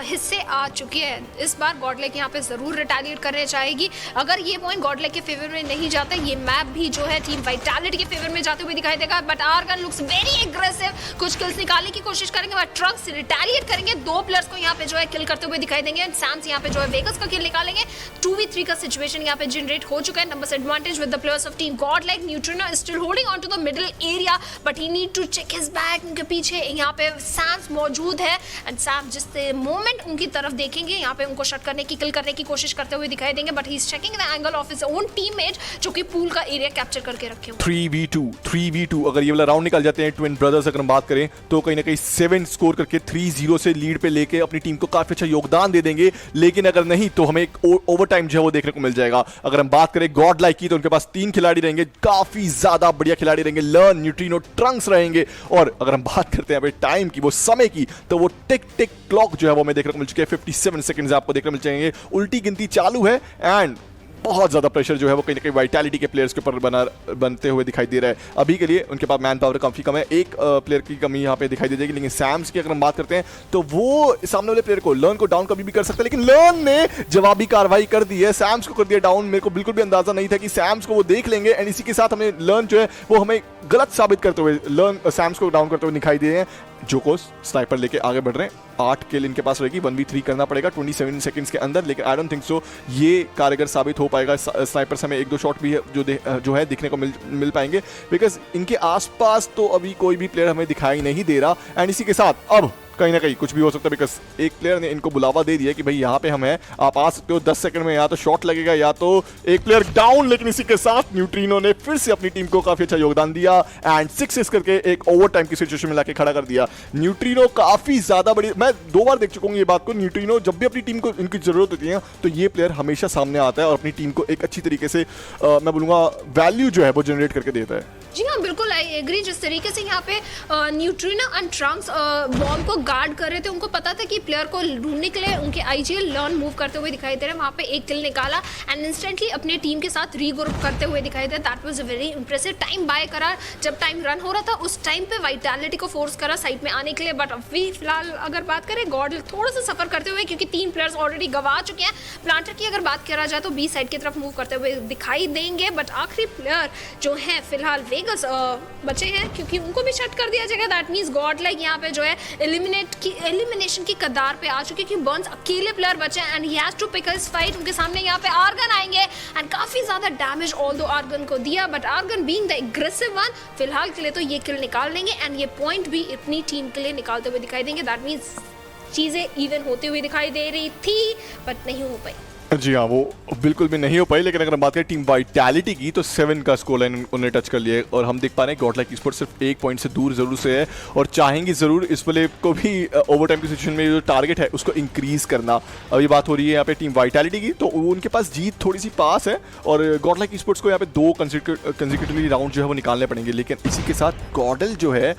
हिस्से आ चुकी है। इस बार गॉडलेक यहाँ पे जरूर रिटेलिएट करने चाहेगी। अगर ये पॉइंट गॉडलेक के फेवर में नहीं जाता, ये मैप भी जो है टीम वाइटैलिटी के फेवर में जाते हुए दिखाई देगा। But Argon looks very aggressive, कुछ किल्स निकालने की कोशिश करेंगे, बट ट्रंक्स रिटेलिएट करेंगे, 2 प्लेयर्स को यहाँ पे जो है किल करते हुए दिखाई देंगे। सैम्स यहाँ पे जो है वेगस का किल निकालेंगे। 2v3 का सिचुएशन यहाँ पे जनरेट हो चुका है। Numbers advantage with the players of team godlike. Neutrino is still holding on to the middle area, but he need to check his back. उनके पीछे यहाँ पे सैम्स मौजूद है, एंड सैम जिस मोमेंट उनकी तरफ देखेंगे यहाँ पे उनको शट करने की, किल करने की कोशिश करते हुए दिखाई देंगे, but he is checking the angle of his own teammate जो कि पूल का एरिया कैप्चर करके रखे हुए। 3v2 अगर ये वाला राउंड निकल जाते हैं ट्विन ब्रदर्स, अगर हम बात करें तो कहीं ना कहीं 7 स्कोर करके 3-0 से लीड पे लेके अपनी टीम को काफी अच्छा योगदान दे देंगे, लेकिन अगर नहीं तो हमें एक ओवर टाइम जो है वो देखने को मिल जाएगा। अगर हम बात करें गॉड लाइक की तो उनके पास 3 खिलाड़ी रहेंगे, काफी ज्यादा बढ़िया खिलाड़ी रहेंगे, लर्न, न्यूट्रिनो, ट्रंक्स रहेंगे, और अगर हम बात करते हैं टाइम की, वो समय की, तो वो टिक टिक क्लॉक जो है वो हमें देखने को मिल चुकी है। 57 सेकंड्स आपको देखने मिल जाएंगे, उल्टी गिनती चालू है, एंड बहुत ज्यादा प्रेशर जो है वो कहीं ना कहीं वाइटैलिटी के प्लेयर्स के ऊपर बनते हुए दिखाई दे रहा है। अभी के लिए उनके पास मैन पावर काफी कम है, एक प्लेयर की कमी यहाँ पे दिखाई दे जाएगी, लेकिन सैम्स की अगर हम बात करते हैं तो वो सामने वाले प्लेयर को, लर्न को डाउन कभी भी कर सकता है, लेकिन लर्न ने जवाबी कार्रवाई कर दी है, सैम्स को कर दिया डाउन। मेरे को बिल्कुल भी अंदाजा नहीं था कि सैम्स को वो देख लेंगे, एंड इसी के साथ हमें लर्न जो है वो हमें गलत साबित करते हुए, लर्न सैम्स को डाउन करते हुए दिखाई दे रहे हैं। जोकोस स्नाइपर लेके आगे बढ़ रहे हैं, 8 किल इनके पास रहेगी, 1v3 करना पड़ेगा 27 सेकंड्स के अंदर, लेकिन आई डोंट थिंक सो ये कारगर साबित हो पाएगा। स्नाइपर से हमें 1-2 शॉट भी है जो है दिखने को मिल पाएंगे, बिकॉज इनके आसपास तो अभी कोई भी प्लेयर हमें दिखाई नहीं दे रहा, एंड इसी के साथ अब कहीं ना कहीं कुछ भी हो सकता है, बिकॉज एक प्लेयर ने इनको बुलावा दे दिया कि भाई यहाँ पे हम हैं, आप आ सकते हो 10 सेकंड में, या तो शॉट लगेगा या तो एक प्लेयर डाउन। लेकिन इसी के साथ न्यूट्रिनो ने फिर से अपनी टीम को काफी अच्छा योगदान दिया, एंड 6 करके एक ओवर टाइम की सिचुएशन में लाके खड़ा कर दिया। न्यूट्रिनो काफी ज्यादा बड़ी, मैं 2 बार देख चुका हूँ ये बात को, न्यूट्रिनो जब भी अपनी टीम को इनकी जरूरत होती है तो ये प्लेयर हमेशा सामने आता है और अपनी टीम को एक अच्छी तरीके से मैं बोलूंगा वैल्यू जो है वो जनरेट करके देता है। जी हाँ, बिल्कुल आई एग्री। जिस तरीके से यहाँ पे न्यूट्रिनो एंड ट्रंक्स बॉम्ब को गार्ड कर रहे थे, उनको पता था कि प्लेयर को ढूंढने के लिए उनके आईजीएल लर्न मूव करते हुए दिखाई दे रहे हैं, वहाँ पे एक किल निकाला एंड इंस्टेंटली अपने टीम के साथ रीग्रुप करते हुए दिखाई दे। That was a very impressive. Time buy करा, जब टाइम रन हो रहा था उस टाइम पे वाइटैलिटी को फोर्स करा साइड में आने के लिए, बट अभी फिलहाल अगर बात करें गॉड थोड़ा सा सफर करते हुए, क्योंकि 3 प्लेयर्स ऑलरेडी गवा चुके हैं। प्लांटर की अगर बात करा जाए तो बी साइड की तरफ मूव करते हुए दिखाई देंगे, बट आखिरी प्लेयर जो है फिलहाल वेगस बचे हैं, क्योंकि उनको भी शट कर दिया जाएगा। दैट मींस गॉड लाइक यहाँ पे जो है एलिमिनेशन की कगार पे आ चुके, क्योंकि बर्न्स अकेले प्लेयर बचे and he has to pick his fight. उनके सामने यहाँ पे आर्गन आएंगे एंड काफी ज्यादा डैमेज ऑल दो आर्गन को दिया, but Argon being the aggressive one फिलहाल के लिए तो ये किल निकाल लेंगे एंड ये पॉइंट भी अपनी टीम के लिए निकालते हुए दिखाई देंगे। दैट मींस चीजें इवन होती हुई दिखाई दे रही थी बट नहीं हो पाई। जी हाँ, वो बिल्कुल भी नहीं हो पाई, लेकिन अगर हम बात करें टीम वाइटैलिटी की तो 7 का स्कोर लाइन उन्होंने टच कर लिया है, और हम देख पा रहे हैं गॉडलाइक स्पोर्ट्स सिर्फ 1 पॉइंट से दूर जरूर से है, और चाहेंगे जरूर इस वाले को भी ओवर टाइम की सिचुएशन में जो टारगेट है उसको इंक्रीज करना। अभी बात हो रही है यहाँ पे टीम वाइटैलिटी की, तो उनके पास जीत थोड़ी सी पास है, और गॉडलाइक स्पोर्ट्स को यहाँ पे 2 कंसेक्यूटिवली राउंड जो है वो निकालने पड़ेंगे। लेकिन इसी के साथ गॉडल जो है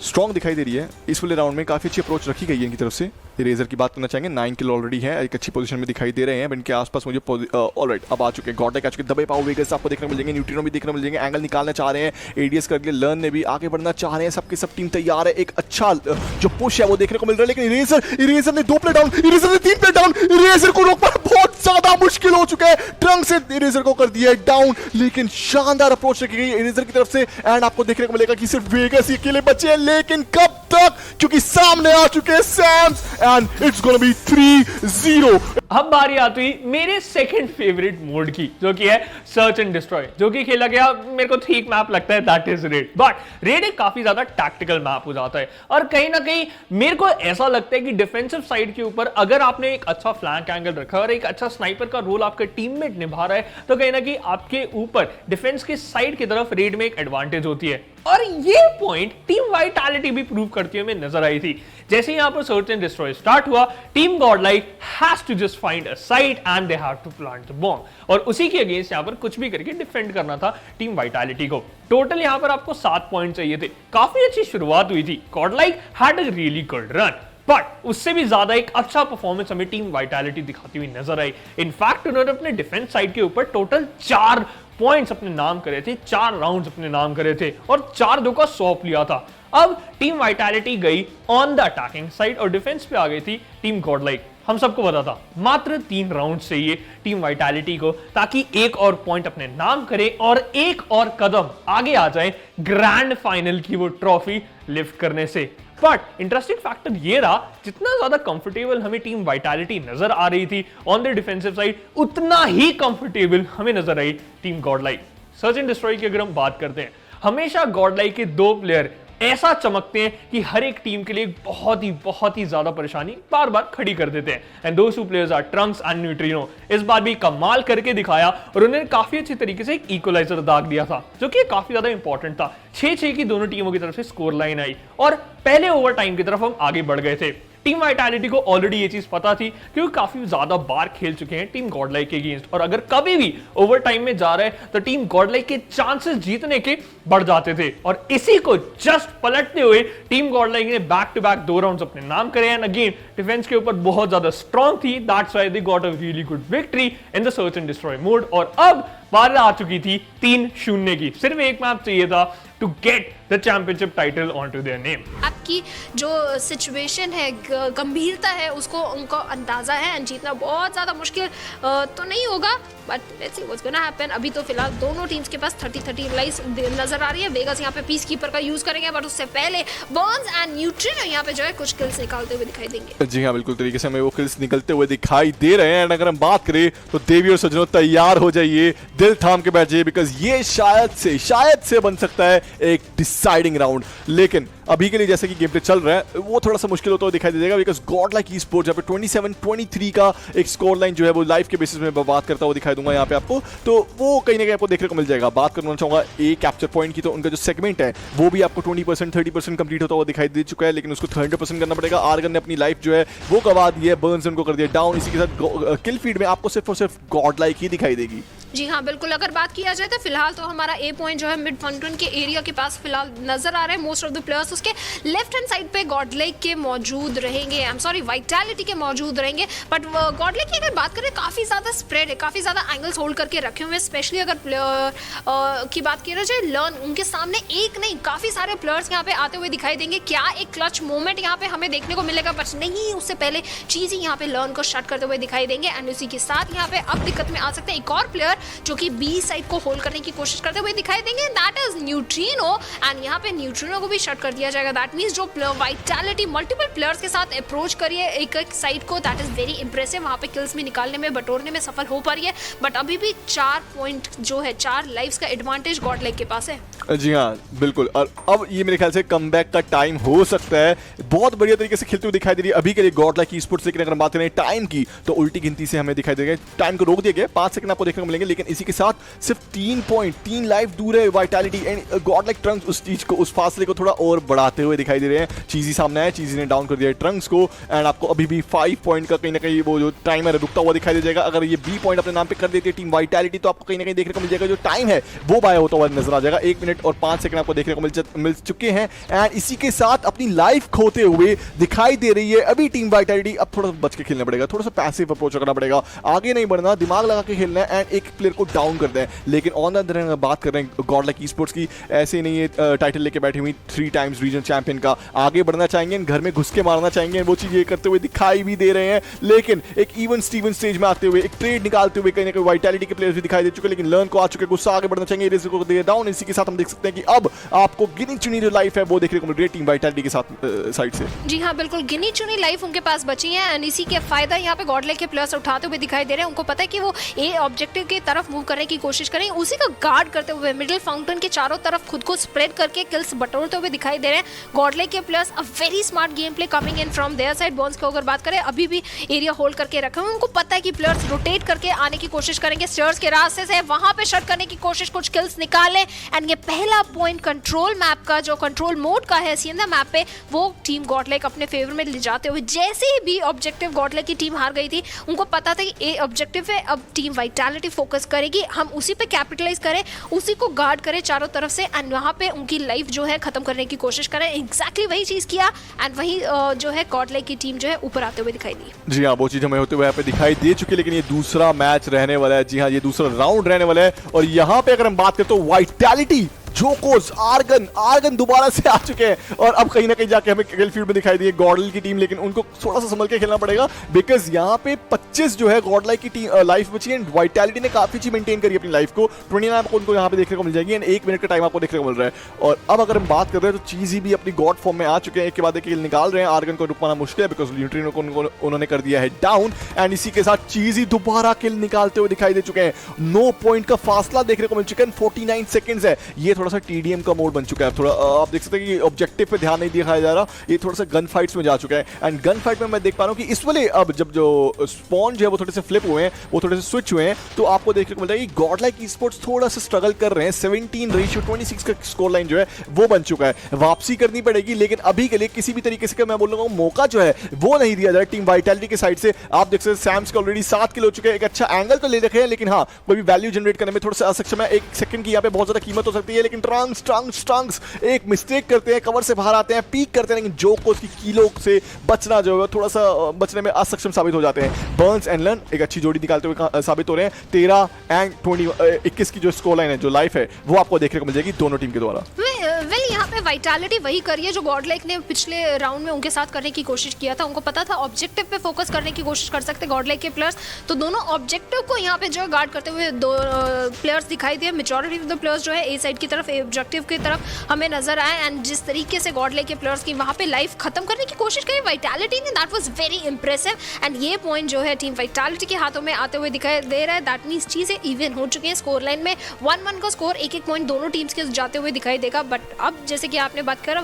स्ट्रॉन्ग दिखाई दे रही है, इस वाले राउंड में काफ़ी अच्छी अप्रोच रखी गई है इनकी तरफ से। इरेजर की बात करना चाहेंगे, 9 किल ऑलरेडी है, एक अच्छी पोजीशन में दिखाई दे रहे हैं, इनके आसपास मुझे ऑलराइट अब आ चुके हैं गॉडलाइक आ चुके, दबे पाओ वेगस आपको देखने मिल जाएंगे, न्यूट्रिनो भी देखने मिल जाएंगे, एंगल निकालना चाह रहे हैं, एडीएस करके लर्न ने भी आगे बढ़ना चाह रहे हैं, सबके सब टीम तैयार है, एक अच्छा जो पुश है वो देखने को मिल रहा है। लेकिन इरेजर ने 2 प्लेयर डाउन, इरेजर ने 3 प्लेयर डाउन, इरेजर को रोकना बहुत ज्यादा मुश्किल हो चुका है। ट्रंक से इरेजर को कर दिया डाउन, लेकिन शानदार अप्रोच रखी गई इरेजर की तरफ से, एंड आपको देखने को मिलेगा कि सिर्फ वेगस ही अकेले बचे हैं, लेकिन कब तक, क्योंकि सामने आ चुके हैं Sams and it's gonna be 3-0। अब बारी आती हुई मेरे सेकंड फेवरेट मोड की, जो कि है सर्च एंड डिस्ट्रॉय, जो कि खेला गया मेरे को ठीक मैप लगता है, that is red. But red एक काफी ज्यादा टैक्टिकल मैप हो जाता है और कहीं ना कहीं मेरे को ऐसा लगता है कि डिफेंसिव साइड के ऊपर अगर आपने एक अच्छा फ्लैंक एंगल रखा और एक अच्छा स्नाइपर का रोल आपका टीममेट निभा रहा है तो कहीं ना कहीं आपके ऊपर डिफेंस की साइड की तरफ रेड में एक एडवांटेज होती है। और ये पॉइंट टीम वाइटैलिटी भी प्रूव करती हुई हमें नजर आई थी। जैसे ही यहां पर सर्च एंड डिस्ट्रॉय स्टार्ट हुआ, team Godlike has to just find a site and they have to plant the bomb, और उसी के अगेंस्ट यहां पर कुछ भी करके डिफेंड करना था टीम वाइटैलिटी को। टोटल यहां पर आपको 7 पॉइंट चाहिए थे। काफी अच्छी शुरुआत हुई थी, Godlike had a really good run, but उससे भी ज्यादा एक अच्छा परफॉर्मेंस हमें टीम वाइटैलिटी दिखाती हुई नजर आई। इनफैक्ट उन्होंने अपने डिफेंस साइड के ऊपर टोटल 4 पॉइंट्स अपने नाम करे थे, 4 राउंड्स अपने नाम करे थे और 4-2 का स्वैप लिया था। अब टीम वाइटैलिटी गई ऑन द अटैकिंग साइड और डिफेंस पे आ गई थी टीम गॉडलाइक। हम सबको पता था मात्र 3 राउंड चाहिए टीम वाइटैलिटी को, ताकि एक और पॉइंट अपने नाम करे और एक और कदम आगे आ जाए ग्रैंड फाइनल की वो ट्रॉफी लिफ्ट करने से। बट इंटरेस्टिंग फैक्टर ये रहा, जितना ज्यादा कंफर्टेबल हमें टीम वाइटैलिटी नजर आ रही थी ऑन द डिफेंसिव साइड, उतना ही कंफर्टेबल हमें नजर आई team godlike. Search and destroy की अगर हम बात करते हैं, हमेशा गॉडलाइक के 2 प्लेयर ऐसा चमकते हैं कि हर एक टीम के लिए बहुत ही ज्यादा परेशानी बार बार खड़ी कर देते हैं। And those two players are Trunks and Neutrino. इस बार भी कमाल करके दिखाया और उन्होंने काफी अच्छी तरीके से एक इक्वलाइजर दाग दिया था, जो कि काफी ज्यादा इंपॉर्टेंट था। 6-6 की दोनों टीमों की तरफ से स्कोर लाइन आई और पहले ओवर टाइम की तरफ हम आगे बढ़ गए थे। टीम वाइटैलिटी को ऑलरेडी ये चीज पता थी क्योंकि काफी ज्यादा बार खेल चुके हैं टीम गॉडलाइक के अगेंस्ट, और अगर कभी भी ओवर टाइम में जा रहे हैं तो टीम गॉडलाइक के चांसेस जीतने के बढ़ जाते थे। और इसी को जस्ट पलटते हुए टीम गॉडलाइक ने बैक टू बैक 2 राउंड्स अपने नाम करे एंड अगेन डिफेंस के ऊपर बहुत ज्यादा स्ट्रांग थी। That's why they got a really good victory in the search and destroy mode. और अब बारी आ चुकी थी 3-0 की। सिर्फ एक मैच चाहिए था to get the championship title onto their name. आपकी जो सिचुएशन है, गंभीरता है, उसको उनको अंदाजा है एंड जीतना बहुत ज़्यादा मुश्किल तो नहीं होगा, but let's see what's gonna happen. अभी तो फिलहाल दोनों टीम्स के पास 30-30 लाइफ नजर आ रही है। वेगास यहाँ पे पीस कीपर का यूज करेंगे, बट उससे पहले बर्न्स एंड न्यूट्रिनो यहाँ पे जो है कुछ किल्स निकालते हुए दिखाई देंगे। जी हाँ, बिल्कुल तरीके से हमें वो किल्स निकलते हुए दिखाई दे रहे हैं। अगर हम बात करें तो देवी और सज्जनों तैयार हो जाइए, दिल थाम के बैठ जाइए, बिकॉज ये शायद से बन सकता है एक डिसाइडिंग राउंड। लेकिन अभी के लिए जैसे कि गेम प्ले चल रहा है वो थोड़ा सा मुश्किल होता हुआ दिखाई देगा, बिकॉज गॉडलाइक ई-स्पोर्ट्स जहाँ पे 27-23 का एक स्कोर लाइन जो है वो लाइव के बेसिस में बात करता हुआ दिखाई दूंगा यहाँ पे आपको, तो वो कहीं ना कहीं आपको देखने को मिल जाएगा। बात करना चाहूंगा ए कैप्चर पॉइंट की, तो उनका जो सेगमेंट है वो भी आपको 20% 30% कंप्लीट होता हुआ दिखाई दे चुका है, लेकिन उसको 100% करना पड़ेगा। आर्गन ने अपनी लाइफ जो है वो गवा दी है, बर्न्स उनको कर दिया डाउन। इसी के साथ किल फीड में आपको सिर्फ और सिर्फ गॉडलाइक ही दिखाई देगी। जी हाँ, बिल्कुल। अगर बात किया जाए तो फिलहाल तो हमारा ए पॉइंट जो है मिड फंक्शन के एरिया के पास फिलहाल नजर आ रहे हैं मोस्ट ऑफ द प्लेयर्स। उसके लेफ्ट हैंड साइड पे गॉडलाइक के मौजूद रहेंगे, आई एम सॉरी वाइटैलिटी के मौजूद रहेंगे, बट गॉडलाइक की अगर बात करें काफ़ी ज़्यादा स्प्रेड है, काफ़ी ज़्यादा एंगल्स होल्ड करके रखे हुए हैं। स्पेशली अगर प्लेयर की बात की जाए लर्न, उनके सामने एक नहीं काफ़ी सारे प्लेयर्स यहाँ पे आते हुए दिखाई देंगे। क्या एक क्लच मोमेंट यहाँ पे हमें देखने को मिलेगा, बट नहीं, उससे पहले चीज़ ही यहाँ पे लर्न को शट करते हुए दिखाई देंगे। एंड उसी के साथ यहाँ पे अब दिक्कत में आ सकते हैं एक और प्लेयर जो कि बी साइड को होल्ड करने की कोशिश करते हुए दिखाई देंगे, दैट इज न्यूट्रिनो। एंड यहाँ पे न्यूट्रिनो को भी शट कर दिया जाएगा। दैट मींस जो वाइटैलिटी मल्टीपल प्लेयर्स के साथ अप्रोच करिए एक साइड को, दैट इज वेरी इंप्रेसिव। वहाँ पे किल्स में निकालने में, बटोरने में सफल हो पा रही है, बट अभी भी 4 पॉइंट जो है, 4 लाइव्स का एडवांटेज गॉडलाइक के पास है। जी हाँ, बिल्कुल। और अब ये मेरे ख्याल से कमबैक का टाइम हो सकता है। बहुत बढ़िया तरीके से खेलते हुए दिखाई दे रही है अभी के लिए गॉडलाइक ई-स्पोर्ट्स। लेकिन अगर हम बात करें टाइम की तो उल्टी गिनती से हमें दिखाई देगा, टाइम को रोक दिया गया, 5 सेकंड आपको देखने को मिलेंगे। लेकिन इसी के साथ सिर्फ 3 लाइफ दूर है वाइटैलिटी एंड गॉडलाइक। ट्रंक्स उस चीज को, उस फासले को थोड़ा और बढ़ाते हुए दिखाई दे रहे हैं। चीजी सामने आया, चीजी ने डाउन कर दिया है ट्रंक्स को, एंड आपको अभी भी 5 पॉइंट का कहीं ना कहीं वो जो टाइमर रुकता हुआ दिखाई दे जाएगा। अगर ये बी पॉइंट अपने नाम पे कर देती है टीम वाइटैलिटी तो आपको कहीं ना कहीं देखने को मिल जाएगा जो टाइम है वो बाय होता हुआ नजर आ जाएगा। 1 मिनट और 5 सेकंड आपको देखने को मिल चुके हैं। एंड इसी के साथ अपनी लाइफ खोते हुए दिखाई दे रही है अभी टीम वाइटैलिटी। अब थोड़ा सा बच के खेलना पड़ेगा, थोड़ा सा पैसिव अप्रोच करना पड़ेगा, आगे नहीं बढ़ना, दिमाग लगा के खेलना है एंड एक प्लेयर को डाउन कर दें। लेकिन ऑन द अदर हैंड बात कर रहे हैं गॉडलाइक ई-स्पोर्ट्स की, ऐसे नहीं है टाइटल लेके बैठी हुई 3 टाइम्स रीजन चैंपियन का। आगे बढ़ना चाहेंगे, घर में घुस के मारना चाहेंगे, वो चीज ये करते हुए दिखाई भी दे रहे हैं। लेकिन एक इवन स्टीवन स्टेज में आते हुए, एक ट्रेड निकालते हुए कहीं ना कहीं वाइटैलिटी के प्लेयर्स भी दिखाई दे चुके हैं, लेकिन लर्न को आ चुके, गुस्सा आगे बढ़ना चाहेंगे, इरेजर को दे डाउन। इसी के साथ हम देख सकते हैं कि अब आपको गिनी चुनी जो लाइफ है वो देखने को मिल रही है टीम वाइटैलिटी के साथ साइड से। जी हाँ, बिल्कुल गिनी चुनी लाइफ उनके पास बची है एंड इसी के फायदा यहाँ पे गॉडलाइक के प्लेयर्स उठाते हुए दिखाई दे रहे हैं। उनको पता है कि वो ए ऑब्जेक्टिव की तरफ मूव करने की कोशिश करें, उसी का गार्ड करते हुए मिडिल फाउंटेन के चारों तरफ खुद को स्प्रेड करके किल्स बटोरते हुए दिखाई दे रहे हैं गॉडलाइक के players. A very smart game play coming in from their side. बॉन्स की अगर बात करें, अभी भी एरिया होल्ड करके रखे हुए, उनको पता है कि प्लेयर्स रोटेट करके आने की कोशिश करेंगे स्टेयर्स के रास्ते से, वहां पे शट करने की कोशिश, कुछ किल्स निकाले एंड ये पहला पॉइंट कंट्रोल मैप का जो कंट्रोल मोड का है सीएनए मैप पे, वो टीम गॉडलाइक अपने फेवर में ले जाते हुए। जैसे ही भी ऑब्जेक्टिव गॉडलाइक की टीम हार गई थी, उनको पता था कि ए ऑब्जेक्टिव है, अब टीम वाइटैलिटी फोकस करेगी, हम उसी पे कैपिटलाइज करें, उसी को गार्ड करें चारों तरफ से एंड वहां पे उनकी लाइफ जो है खत्म करने की कोशिश करें। एग्जैक्टली वही चीज किया एंड वही जो है गॉडलाइक की टीम जो है ऊपर आते हुए दिखाई दी। जी हाँ, वो चीज हमें होते हुए यहाँ पे दिखाई दे चुकी है, लेकिन ये दूसरा मैच रहने वाला है। जी हाँ, ये दूसरा राउंड रहने वाला है और यहाँ पे अगर हम बात करें तो वाइटैलिटी, जोकोस, आर्गन दोबारा से आ चुके हैं और अब कहीं ना कहीं जाके हमें किल फील्ड में दिखाई दी है गॉडल की टीम, लेकिन उनको थोड़ा सा संभल के खेलना पड़ेगा बिकॉज यहाँ पे 25 जो है गॉडलाइक की टीम लाइफ बची है। वाइटैलिटी ने काफी अच्छी मेंटेन करी अपनी लाइफ को। 29 को उनको यहाँ पे देखने को मिल जाएगी एंड 1 मिनट का टाइम आपको देखने को मिल रहा है। और अब अगर हम बात कर रहे हैं तो चीजी भी अपनी गॉड फॉर्म में आ चुके हैं, एक के बाद एक किल निकाल रहे हैं। आर्गन को रुकवाना मुश्किल है बिकॉज न्यूट्रिनो को उन्होंने कर दिया है डाउन एंड इसी के साथ चीजी दोबारा किल निकालते हुए दिखाई दे चुके हैं। 9 पॉइंट का फासला देखने को मिल चुका है, 49 सेकंड्स है। ये थोड़ा सा टीडीएम का मोड बन चुका है। थोड़ा आप देख सकते हैं कि ऑब्जेक्टिव पे ध्यान नहीं दिखाया जा रहा, ये थोड़ा सा गन फाइट्स में जा चुका है एंड गन फाइट में मैं देख पा रहा हूं कि इस वाले अब जब जो स्पॉन जो है वो थोड़े से फ्लिप हुए हैं, वो थोड़े से स्विच हुए हैं, तो आपको देखने को मिल रहा है कि गॉडलाइक ई-स्पोर्ट्स थोड़ा सा स्ट्रगल कर रहे हैं। 17:26 का स्कोर लाइन जो है वो बन चुका है, वापसी करनी पड़ेगी, लेकिन अभी के लिए किसी भी तरीके से मैं बोल रहा हूं मौका जो है वो नहीं दिया जा रहा टीम वाइटैलिटी की साइड से। आप देख सकते हैं सैम्स के ऑलरेडी 7 किल हो चुके हैं, एक अच्छा एंगल तो ले रखे हैं, लेकिन हाँ कोई भी वैल्यू जनरेट करने में थोड़ा सा असक्षम है। 1 सेकंड की यहाँ पे बहुत ज्यादा कीमत हो सकती है, लेकिन ट्रंक्स एक मिस्टेक करते हैं, कवर से बाहर आते हैं, पीक करते हैं, लेकिन जो को उसकी कीलों से बचना जो है थोड़ा सा बचने में असक्षम साबित हो जाते हैं। बर्न्स एंड लर्न एक अच्छी जोड़ी निकालते हुए साबित हो रहे हैं। 13 एंड 21 की जो स्कोर लाइन है, जो लाइफ है, वो आपको देखने को मिल जाएगी दोनों टीम के द्वारा। वेल यहाँ पे वाइटैलिटी वही करी है जो गॉडलाइक ने पिछले राउंड में उनके साथ करने की कोशिश किया था। उनको पता था ऑब्जेक्टिव पे फोकस करने की कोशिश कर सकते गॉडलाइक के प्लेयर्स, तो दोनों ऑब्जेक्टिव को यहाँ पे जो है गार्ड करते हुए दो प्लेयर्स दिखाई दिए। मेजॉरिटी ऑफ द प्लेयर्स जो है ए साइड की तरफ, ऑब्जेक्टिव की तरफ हमें नजर आए एंड जिस तरीके से गॉडलाइक के प्लेयर्स की वहाँ पे लाइफ खत्म करने की कोशिश करी वाइटैलिटी ने, that was very impressive and ये पॉइंट जो है टीम वाइटैलिटी के हाथों में आते हुए दिखाई दे रहा है। दैट मीन्स चीजें इवन हो चुकी हैं स्कोर लाइन में। 1-1 का स्कोर, एक पॉइंट दोनों टीम्स के जाते हुए दिखाई देगा। बट अब जैसे कि आपने बात करा,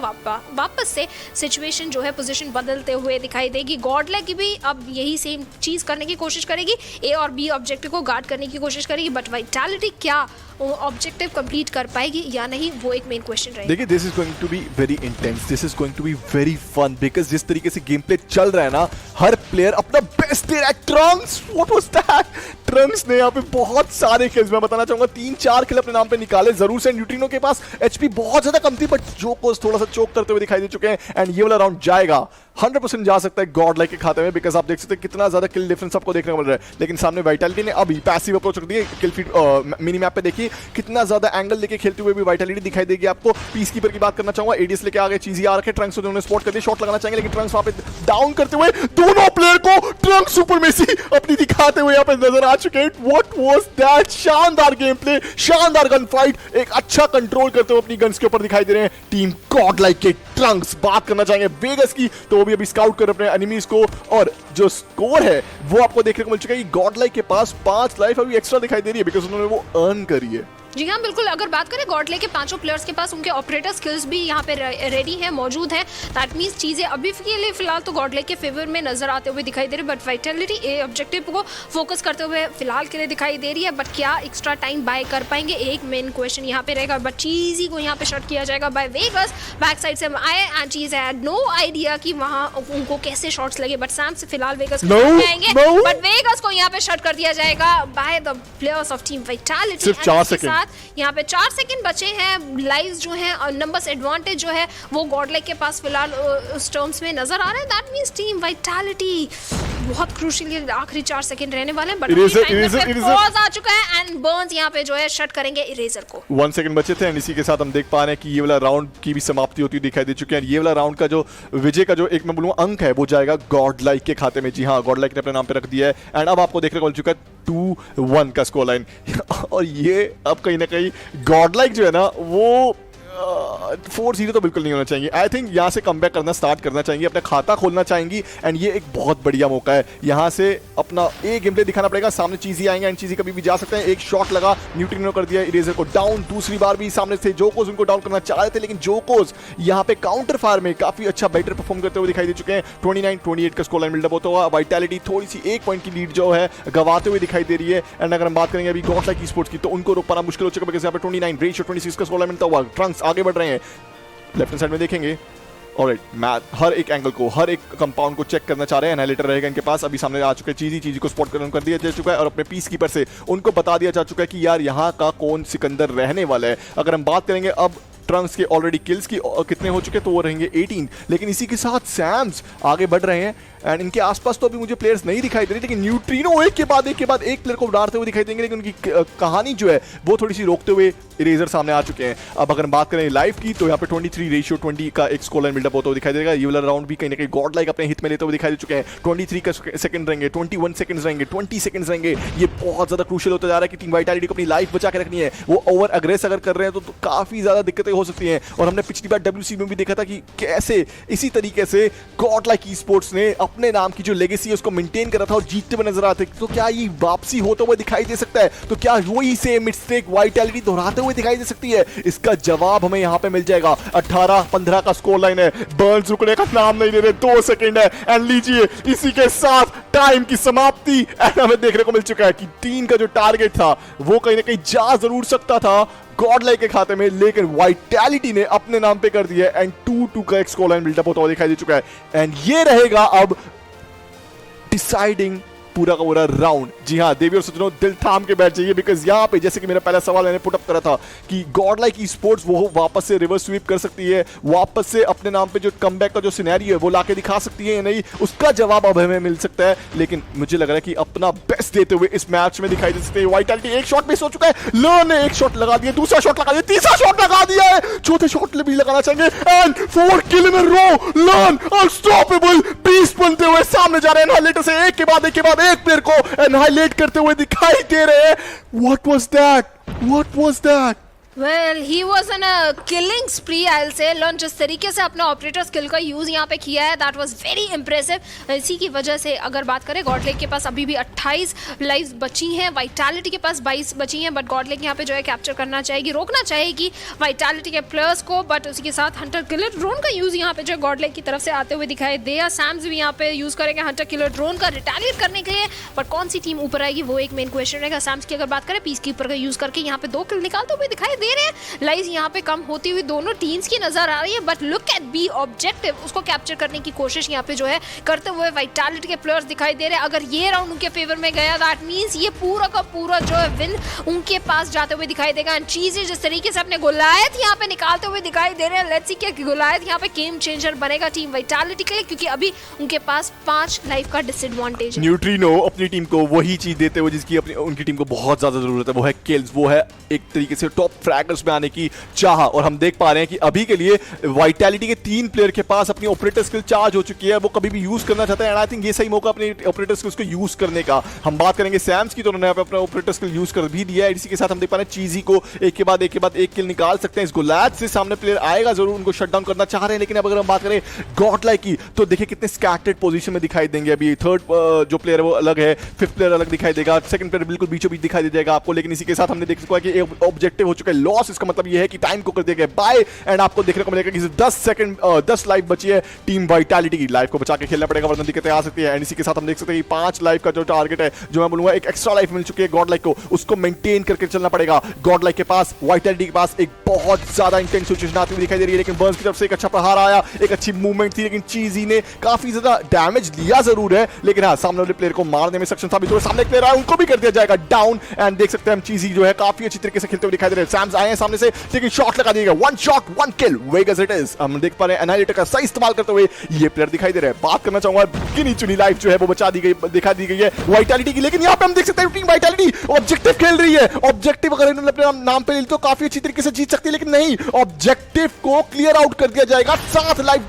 वापस से सिचुएशन जो है पोजीशन बदलते हुए दिखाई देगी। गॉडलाइक की भी अब यही सेम चीज करने की कोशिश करेगी, ए और बी ऑब्जेक्टिव को गार्ड करने की कोशिश करेगी, बट वाइटैलिटी क्या ऑब्जेक्टिव कंप्लीट कर पाएगी या नहीं, वो एक मेन क्वेश्चन रहेगा। देखिए, this is going to be very intense, this is going to be very fun because जिस तरीके से गेम प्ले चल रहा है ना, हर प्लेयर अपना बेस्ट दे रहा है। Trunks, what was that? Trunks ने यहाँ पे बहुत सारे किल्स, मैं बताना चाहूंगा 3-4 किल अपने नाम पे निकाले जरूर से। न्यूट्रिनो के पास एचपी बहुत ज्यादा कम थी, बट जोकोस थोड़ा सा चोक करते हुए दिखाई दे चुके हैं एंड ये वाला राउंड जाएगा 100% जा सकता है गॉडलाइक के खाते में बिकॉज आप देख सकते हैं कितना ज्यादा किल डिफरेंस आपको देखने को मिल रहा है। लेकिन सामने वाइटैलिटी ने अभी पैसिव अप्रोच रख दी, किल फीड मिनी मैप पे देखिए कितना ज्यादा एंगल लेके खेलते हुए भी वाइटैलिटी दिखाई देगी आपको। पीसकीपर की बात करना चाहूंगा, एडीएस लेके आ गए, चीजी आ रखे, ट्रंक्स उन्होंने स्पॉट कर दिया, शॉट लगाना चाहेंगे, लेकिन ट्रंक्स वहां पे डाउन करते हुए दोनों प्लेयर को ट्रंक्स सुपरमेसी अपनी दिखाते हुए यहाँ पे नजर आ चुके हैं। What was that? शानदार गेम प्ले, शानदार गन फाइट, एक अच्छा कंट्रोल करते हुए अपनी गन्स के ऊपर दिखाई दे रहे हैं टीम गॉडलाइक के ट्रंक्स। बात करना चाहेंगे वेगस की, तो वो भी अभी स्काउट कर अपने एनिमीज को, और जो स्कोर है वो आपको देखने को मिल चुका है कि गॉडलाइक के पास 5 लाइफ अभी एक्स्ट्रा दिखाई दे रही है बिकॉज उन्होंने वो अर्न करी है। जी हाँ, बिल्कुल। अगर बात करें गॉडलाइक के 5 प्लेयर्स के पास उनके ऑपरेटर स्किल्स भी यहाँ पे रेडी हैं, मौजूद हैं। दैट मीन्स चीज़ें अभी के लिए फिलहाल तो गॉडलाइक के फेवर में नजर आते हुए दिखाई दे रही है, बट वाइटैलिटी ए ऑब्जेक्टिव को फोकस करते हुए फिलहाल के लिए दिखाई दे रही है। बट क्या एक्स्ट्रा टाइम बाय कर पाएंगे, एक मेन क्वेश्चन यहाँ पे रहेगा। बट चीज़ी को यहाँ पे शट किया जाएगा बाय वेगस, बैक साइड से आए एंड चीज हैड नो आइडिया कि वहाँ उनको कैसे शॉट्स लगे, बट सैम से फिलहाल वेगस आएंगे, बट वेगस को यहाँ पे शट कर दिया जाएगा by the players of team vitality. सिर्फ 4 सेकंड यहाँ पे 4 सेकंड बचे हैं। लाइव्स जो हैं, नंबर्स एडवांटेज जो है वो गॉडलाइक के पास फिलहाल उस टर्म्स में नजर आ रहा है। दैट मींस टीम वाइटैलिटी बहुत क्रूशियल, आखिरी 4 सेकंड रहने वाले हैं, बट पॉज आ चुका है एंड बर्न्स यहाँ पे जो है शट करेंगे इरेजर को। 1 सेकंड बचे थे एंड इसी के साथ हम देख पा रहे हैं कि ये वाला राउंड की भी समाप्ति होती दिखाई दे चुकी है। ये वाला राउंड का जो विजय का जो एक मैं बोलूंगा अंक है वो जाएगा गॉड लाइक के खाते में। जी हाँ, गॉड लाइक ने अपने नाम पे रख दिया है एंड अब आपको देखने को मिल चुका है 2-1 का स्कोर लाइन। और ये अब कहीं ना कहीं गॉड लाइक जो है ना वो 4-0 तो बिल्कुल नहीं होना चाहिए। आई थिंक यहाँ से कमबैक करना स्टार्ट करना चाहिए, अपना खाता खोलना चाहेंगी एंड ये एक बहुत बढ़िया मौका है। यहाँ से अपना एक गेम प्ले दिखाना पड़ेगा। सामने चीजी आएंगे एंड चीजी कभी भी जा सकते हैं। एक शॉट लगा, न्यूट्रिनो कर दिया इरेजर को डाउन। दूसरी बार भी सामने से जोकोस उनको डाउन करना चाह रहे थे लेकिन जोकोस यहाँ पे काउंटर फायर में काफी अच्छा बेटर परफॉर्म करते हुए दिखाई दे चुके हैं। 29-28 का स्कोर लाइन बिल्डअप होता हुआ वाइटैलिटी थोड़ी सी 1 पॉइंट की लीड जो है गवाते हुए दिखाई दे रही है। एंड अगर हम बात करेंगे अभी गॉड लाइक स्पोर्ट्स की तो उनको रोक पाना मुश्किल हो चुका है बिकॉज़ यहाँ पे 29 रेशियो 26 का स्कोर लाइन मिलता हुआ ट्रंक्स आगे बढ़ रहे हैं। लेफ्ट हैंड साइड में देखेंगे ऑलराइट मैथ हर एक एंगल को हर एक कंपाउंड को चेक करना चाह रहे हैं। एनालिटर रहेगा इनके पास। अभी सामने आ चुके चीजी को स्पॉट कर दिया जा चुका है और अपने पीस कीपर से उनको बता दिया जा चुका है कि यार यहाँ का कौन सिकंदर रहने वाला है। अगर हम बात करेंगे अब ट्रंक्स के ऑलरेडी किल्स की कितने हो चुके तो वो रहेंगे 18, लेकिन इसी के साथ सैम्स आगे बढ़ रहे हैं एंड इनके आसपास तो अभी मुझे प्लेयर्स नहीं दिखाई दे रहे लेकिन न्यूट्रिनो एक के बाद एक प्लेयर को उड़ाते हुए दिखाई देंगे लेकिन उनकी कहानी जो है वो थोड़ी सी रोकते हुए इरेजर सामने आ चुके हैं। अब अगर हम बात करें लाइव की तो यहाँ पे 23:20 का एक स्कोर लाइन बिल्डअप होता हुआ दिखाई देगा। ये वाला राउंड भी कहीं ना कहीं गॉड लाइक अपने हित में लेते हुए दिखाई दे चुके हैं। 23 का सेकंड रहेंगे, 21 सेकंड्स रहेंगे, 20 सेकंड्स रहेंगे। ये बहुत ज्यादा क्रूशियल होता जा रहा है कि टीम वाइटैलिटी को अपनी लाइफ बचा के रखनी है। वो ओवर अग्रेस अगर कर रहे हैं तो काफी ज्यादा दिक्कतें हो सकती हैं और हमने पिछली बार WC में भी देखा था कि कैसे इसी तरीके से गॉड लाइक स्पोर्ट्स ने अपने नाम की जो लेगेसी है उसको मेंटेन कर रहा था और जीतते हुए नजर आते। तो क्या ये वापसी होते हुए दिखाई दे सकता है? तो क्या वही सेम मिस्टेक वाइटैलिटी दोहराते हुए दिखाई दे सकती है? इसका जवाब हमें यहां पे मिल जाएगा। 18-15 का स्कोर लाइन है। बर्न्स रुकने का नाम नहीं ले रहे। 2 सेकंड है एंड लीजिए इसी के साथ टाइम की समाप्ति एंड हमें देखने को मिल चुका है कि 3 का जो टारगेट था वो कहीं ना कहीं जा जरूर सकता था गॉड लाइक के खाते में लेकिन वाइटैलिटी ने अपने नाम पे कर दिया एंड 2-2 का एक स्कोर लाइन बिल्डअप होता हुआ दिखाई दे चुका है एंड ये रहेगा अब डिसाइडिंग पूरा का पूरा राउंड। जी हाँ देवी और सज्जनों दिल थाम के बैठ जाइए बिकॉज यहाँ पे जैसे कि मेरा पहला सवाल मैंने पुट अप करा था कि गॉड लाइक स्पोर्ट्स वो वापस से रिवर्स स्वीप कर सकती है, वापस से अपने नाम पे जो कमबैक का जो सिनेरियो है वो लाके दिखा सकती है या नहीं, उसका जवाब अब हमें मिल सकता है। लेकिन मुझे लग रहा है कि अपना बेस्ट देते हुए इस मैच में दिखाई दे सकते हैं। वाइटैलिटी एक शॉट मिस हो चुका है, लर्न ने एक शॉट लगा दिया, दूसरा शॉट लगा दिया, तीसरा शॉट लगा दिया है, चौथे शॉट भी लगाना चाहेंगे and 4 kill in a row. Learn unstoppable beast बनते हुए सामने जा रहे हैं। एनालिटर से एक के बाद एक प्लेयर को एनाइलेट करते हुए दिखाई दे रहे हैं। What was that? What was that? Well, he was on a killing spree, I'll say. Lawn जिस तरीके से अपना ऑपरेटर स्किल का यूज यहाँ पे किया है that was very impressive। इसी की वजह से अगर बात करें गॉड लेक के पास अभी भी 28 लाइव्स बची हैं, वाइटैलिटी के पास 22 बची हैं बट गॉड लेक यहाँ पे जो है कैप्चर करना चाहेगी, रोकना चाहेगी वाइटैलिटी के प्लेयर्स को। बट उसी के साथ हंटर किलर ड्रोन का यूज यहाँ पे जो है गॉड लेक की तरफ से आते हुए दिखाई दिया। सैम्स भी यहाँ पे यूज करेंगे हंटर किलर ड्रोन का रिटेलिएट करने के लिए बट कौन सी टीम ऊपर आएगी वो एक मेन क्वेश्चन रहेगा। सैम्स की अगर बात करें पीस कीपर का यूज करके यहाँ पे 2 किल निकालते हुए दिखाई दे रहे हैं। लाइव्स यहाँ पे कम होती हुई दोनों टीम्स की नजर आ रही है but look at B objective, उसको कैप्चर करने की कोशिश यहाँ पे जो है करते हुए वाइटैलिटी के प्लेयर्स दिखाई दे रहे हैं। अगर ये राउंड उनके फेवर में गया दैट मींस ये पूरा का पूरा जो है विन उनके पास जाते हुए दिखाई देगा। एंड चीजें जिस तरीके से अपने गोलायत यहाँ पे निकालते हुए दिखाई दे रहे हैं, लेट्स सी क्या गोलायत यहाँ पे गेम चेंजर बनेगा टीम वाइटैलिटी के लिए क्योंकि अभी उनके पास 5 लाइफ का डिसएडवांटेज है। न्यूट्रिनो अपनी टीम को वही चीज देते हुए जिसकी अपनी उनकी टीम को बहुत ज्यादा जरूरत है, वो है किल्स, वो है एक तरीके से टॉप फ्रैगर्स में आने की चाह। और हम देख पा रहे हैं कि अभी के लिए वाइटैलिटी के 3 प्लेयर के पास अपनी ऑपरेटर स्किल चार्ज हो चुकी है, वो कभी भी यूज करना चाहते हैं एंड आई थिंक ये सही मौका अपने ऑपरेटर स्किल्स को यूज करने का। हम बात करेंगे सैम्स की तो उन्होंने अपना ऑपरेटर स्किल यूज कर भी दिया है। इसी के साथ हम देख पा रहे हैं चीजी को एक के बाद एक किल निकाल सकते हैं। इस गोलायत से सामने प्लेयर आएगा जरूर, उनको शट डाउन करना चाह रहे हैं। लेकिन अब अगर हम बात करें गॉड लाइक की तो देखिए कितने स्कैटर्ड पोजीशन में दिखाई देंगे। अभी थर्ड जो प्लेयर है वो अलग है, 5th प्लेयर अलग दिखाई देगा, सेकंड प्लेयर बिल्कुल बीचों बीच दिखाई दे जाएगा आपको। लेकिन इसी के साथ हमने देख सका कि एक ऑब्जेक्टिव हो चुका है लॉस, इसका मतलब ये है कि टाइम को कर दिया गया बाय एंड आपको देखने को मिलेगा कि 10 लाइफ बची है टीम वाइटैलिटी की। लाइफ को बचा के खेलना पड़ेगा वरना दिक्कतें आ सकती है। एंड इसी के साथ हम देख सकते हैं कि 5 लाइफ का जो टारगेट है, जो मैं बोलूंगा एक एक्स्ट्रा लाइफ मिल चुकी है गॉड लाइक को, उसको मेंटेन करके चलना पड़ेगा। गॉड लाइक के पास वाइटैलिटी के पास एक बहुत ज्यादा इंटेंस सिचुएशन आती हुई दिखाई दे रही है लेकिन बर्न्स की तरफ से एक अच्छा प्रहार आया, एक अच्छी मूवमेंट थी लेकिन चीजी ने काफी ज्यादा डैमेज लिया जरूर है लेकिन हाँ सामने वाले प्लेयर को मारने में सक्षम साबित हुआ। सामने एक प्लेयर आया उनको भी कर दिया जाएगा डाउन एंड देख सकते हैं हम चीजी जो है काफी अच्छी तरीके से खेलते हुए दिखाई दे रहे हैं। सैम्स फैंस आए हैं सामने से, लेकिन शॉट लगा दिएगा, one shot one kill, Vegas it is. हम देख पा रहे हैं एनालिटिक का सही इस्तेमाल करते हुए ये प्लेयर दिखाई दे रहे हैं। बात करना चाहूंगा गिनी चुनी लाइफ जो है वो बचा दी गई, दिखा दी गई है वाइटैलिटी की, लेकिन यहाँ पे हम देख सकते हैं टीम वाइटैलिटी ऑब्जेक्टिव खेल रही है। ऑब्जेक्टिव अगर इन्होंने अपने नाम पे ले तो काफी अच्छी तरीके से जीत सकती है, लेकिन नहीं, ऑब्जेक्टिव को क्लियर आउट कर दिया जाएगा 7 लाइफ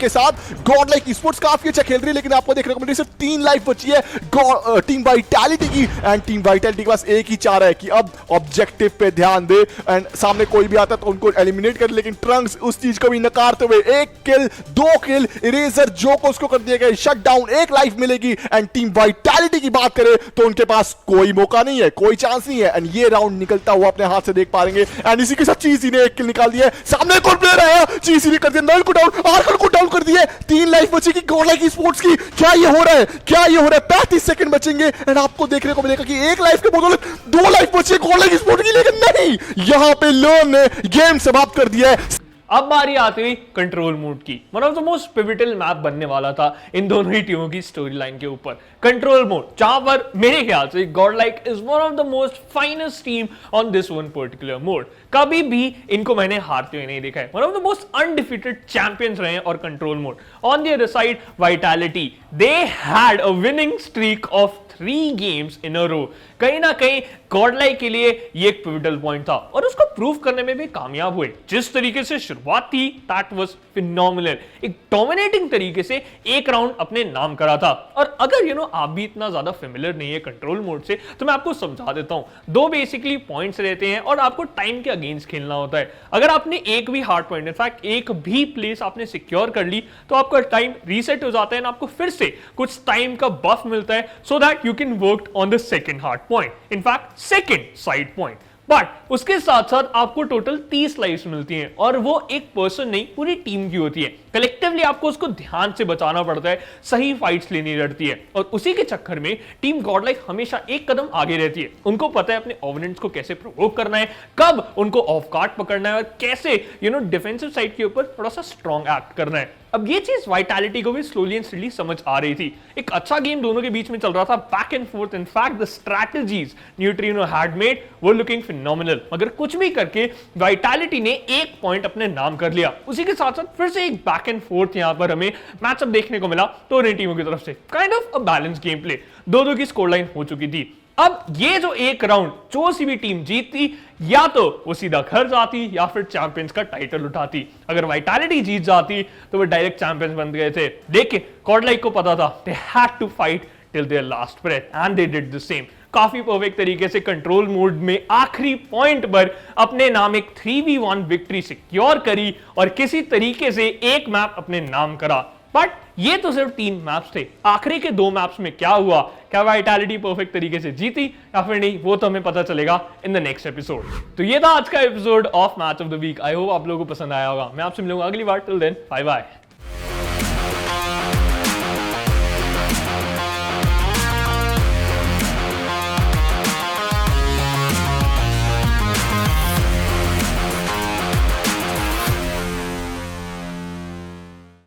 के साथ। गॉड लाइक स्पोर्ट्स काफी अच्छा खेल रही है, लेकिन आपको देखने को मिल रही है सिर्फ 3 लाइफ बची है टीम वाइटैलिटी की, एंड टीम वाइटैलिटी के पास एक ही चारा है कि अब ऑब्जेक्टिव पे ध्यान दे एंड सामने कोई भी आता है तो उनको एलिमिनेट कर, लेकिन ट्रंक्स उस चीज को भी नकारते हुए 1 किल 2 किल, इरेजर जो को उसको कर दिया गया, शट डाउन, 1 लाइफ मिलेगी। एंड टीम वाइटैलिटी की बात करें तो उनके पास कोई मौका नहीं है, कोई चांस नहीं है, एंड ये राउंड निकलता हुआ अपने हाथ से देख पा रहे हैं। एंड इसी के साथ चीजी ने 1 किल निकाल दिया है, सामने एक और प्लेयर आया, चीजी ने कर दिया नल को डाउन, आर्कल को डाउन कर दिया, 3 लाइफ बचेगी गॉड लाइक स्पोर्ट्स की। क्या ये हो रहा है, क्या ये हो रहा है? 35 सेकंड बचेंगे एंड आपको देखने को मिलेगा कि 1 लाइफ के बदौलत 2 लाइफ बची गॉड लाइक स्पोर्ट्स की, लेकिन नहीं, यहां पे लोन ने गेम समाप्त कर दिया है। अब बारी आती हुई कंट्रोल मोड की। One of the most pivotal map बनने वाला था इन दोनों ही टीमों की स्टोरी लाइन के ऊपर। कंट्रोल मोड जहां पर मेरे ख्याल से godlike is one of the most finest team on this one particular mode. कभी भी इनको मैंने हारते हुए नहीं देखा है। One of the most undefeated champions रहे हैं और control mode. On the other side vitality, they had a winning streak of 3 games in a row. कहीं ना कहीं गॉड लाइक के लिए ये एक पिवटल पॉइंट था और उसको प्रूव करने में भी कामयाब हुए। जिस तरीके से शुरुआत थी दैट वाज फिनोमिनल, एक डोमिनेटिंग तरीके से एक राउंड अपने नाम करा था। और अगर आप भी इतना ज्यादा फेमिलियर नहीं है कंट्रोल मोड से तो मैं आपको समझा देता हूं। 2 बेसिकली पॉइंट्स रहते हैं और आपको टाइम के अगेंस्ट खेलना होता है। अगर आपने एक भी हार्ड पॉइंट, इनफैक्ट एक भी प्लेस आपने सिक्योर कर ली तो आपका टाइम रीसेट हो जाता है, आपको फिर से कुछ टाइम का बफ मिलता है so that you can work on the second hard point, in fact second side point. But उसके साथ साथ आपको टोटल 30 लाइफ्स मिलती हैं और वो एक पर्सन नहीं पूरी टीम की होती है। कलेक्टिवली आपको उसको ध्यान से बचाना पड़ता है, सही फाइट्स लेनी रहती है और उसी के चक्कर में टीम गॉड लाइक हमेशा एक कदम आगे रहती है। उनको पता है अपने ओपोनेंट्स को कैसे प्रोवोक करना है, कब उनको ऑफ गार्ड पकड़ना है और कैसे डिफेंसिव साइड के ऊपर थोड़ा सा स्ट्रॉन्ग एक्ट करना है। अब ये चीज वाइटैलिटी को भी स्लोली एंड स्टेडली समझ आ रही थी। एक अच्छा गेम दोनों के बीच में चल रहा था, back and fourth. In fact the strategies neutrino had made were looking phenomenal. मगर कुछ भी करके वाइटैलिटी ने 1 पॉइंट अपने नाम कर लिया। उसी के साथ साथ फिर से एक बैक एंड फोर्थ यहां पर हमें मैचअप देखने को मिला दोनों टीमों की तरफ से। Kind of a balance game play, 2-2 की स्कोर लाइन हो चुकी थी। अब ये जो एक राउंड जो सी भी टीम जीतती या तो वो सीधा घर जाती या फिर चैंपियंस का टाइटल उठाती। अगर वाइटैलिटी जीत जाती तो वो डायरेक्ट चैंपियंस बन गए थे। देखिए गॉड लाइक को पता था they had to fight till their last breath and they did the same. काफी परफेक्ट तरीके से कंट्रोल मोड में आखिरी पॉइंट पर अपने नाम एक 3v1 विक्ट्री सिक्योर करी और किसी तरीके से एक मैप अपने नाम करा। बट ये तो सिर्फ 3 मैप्स थे। आखिरी के 2 मैप्स में क्या हुआ, क्या वाइटैलिटी परफेक्ट तरीके से जीती या फिर नहीं, वो तो हमें पता चलेगा इन द नेक्स्ट एपिसोड। तो ये था आज का episode of match of the week. I hope आप लोगों को पसंद आया होगा। मैं आपसे मिलूंगा अगली बार। Till then bye bye.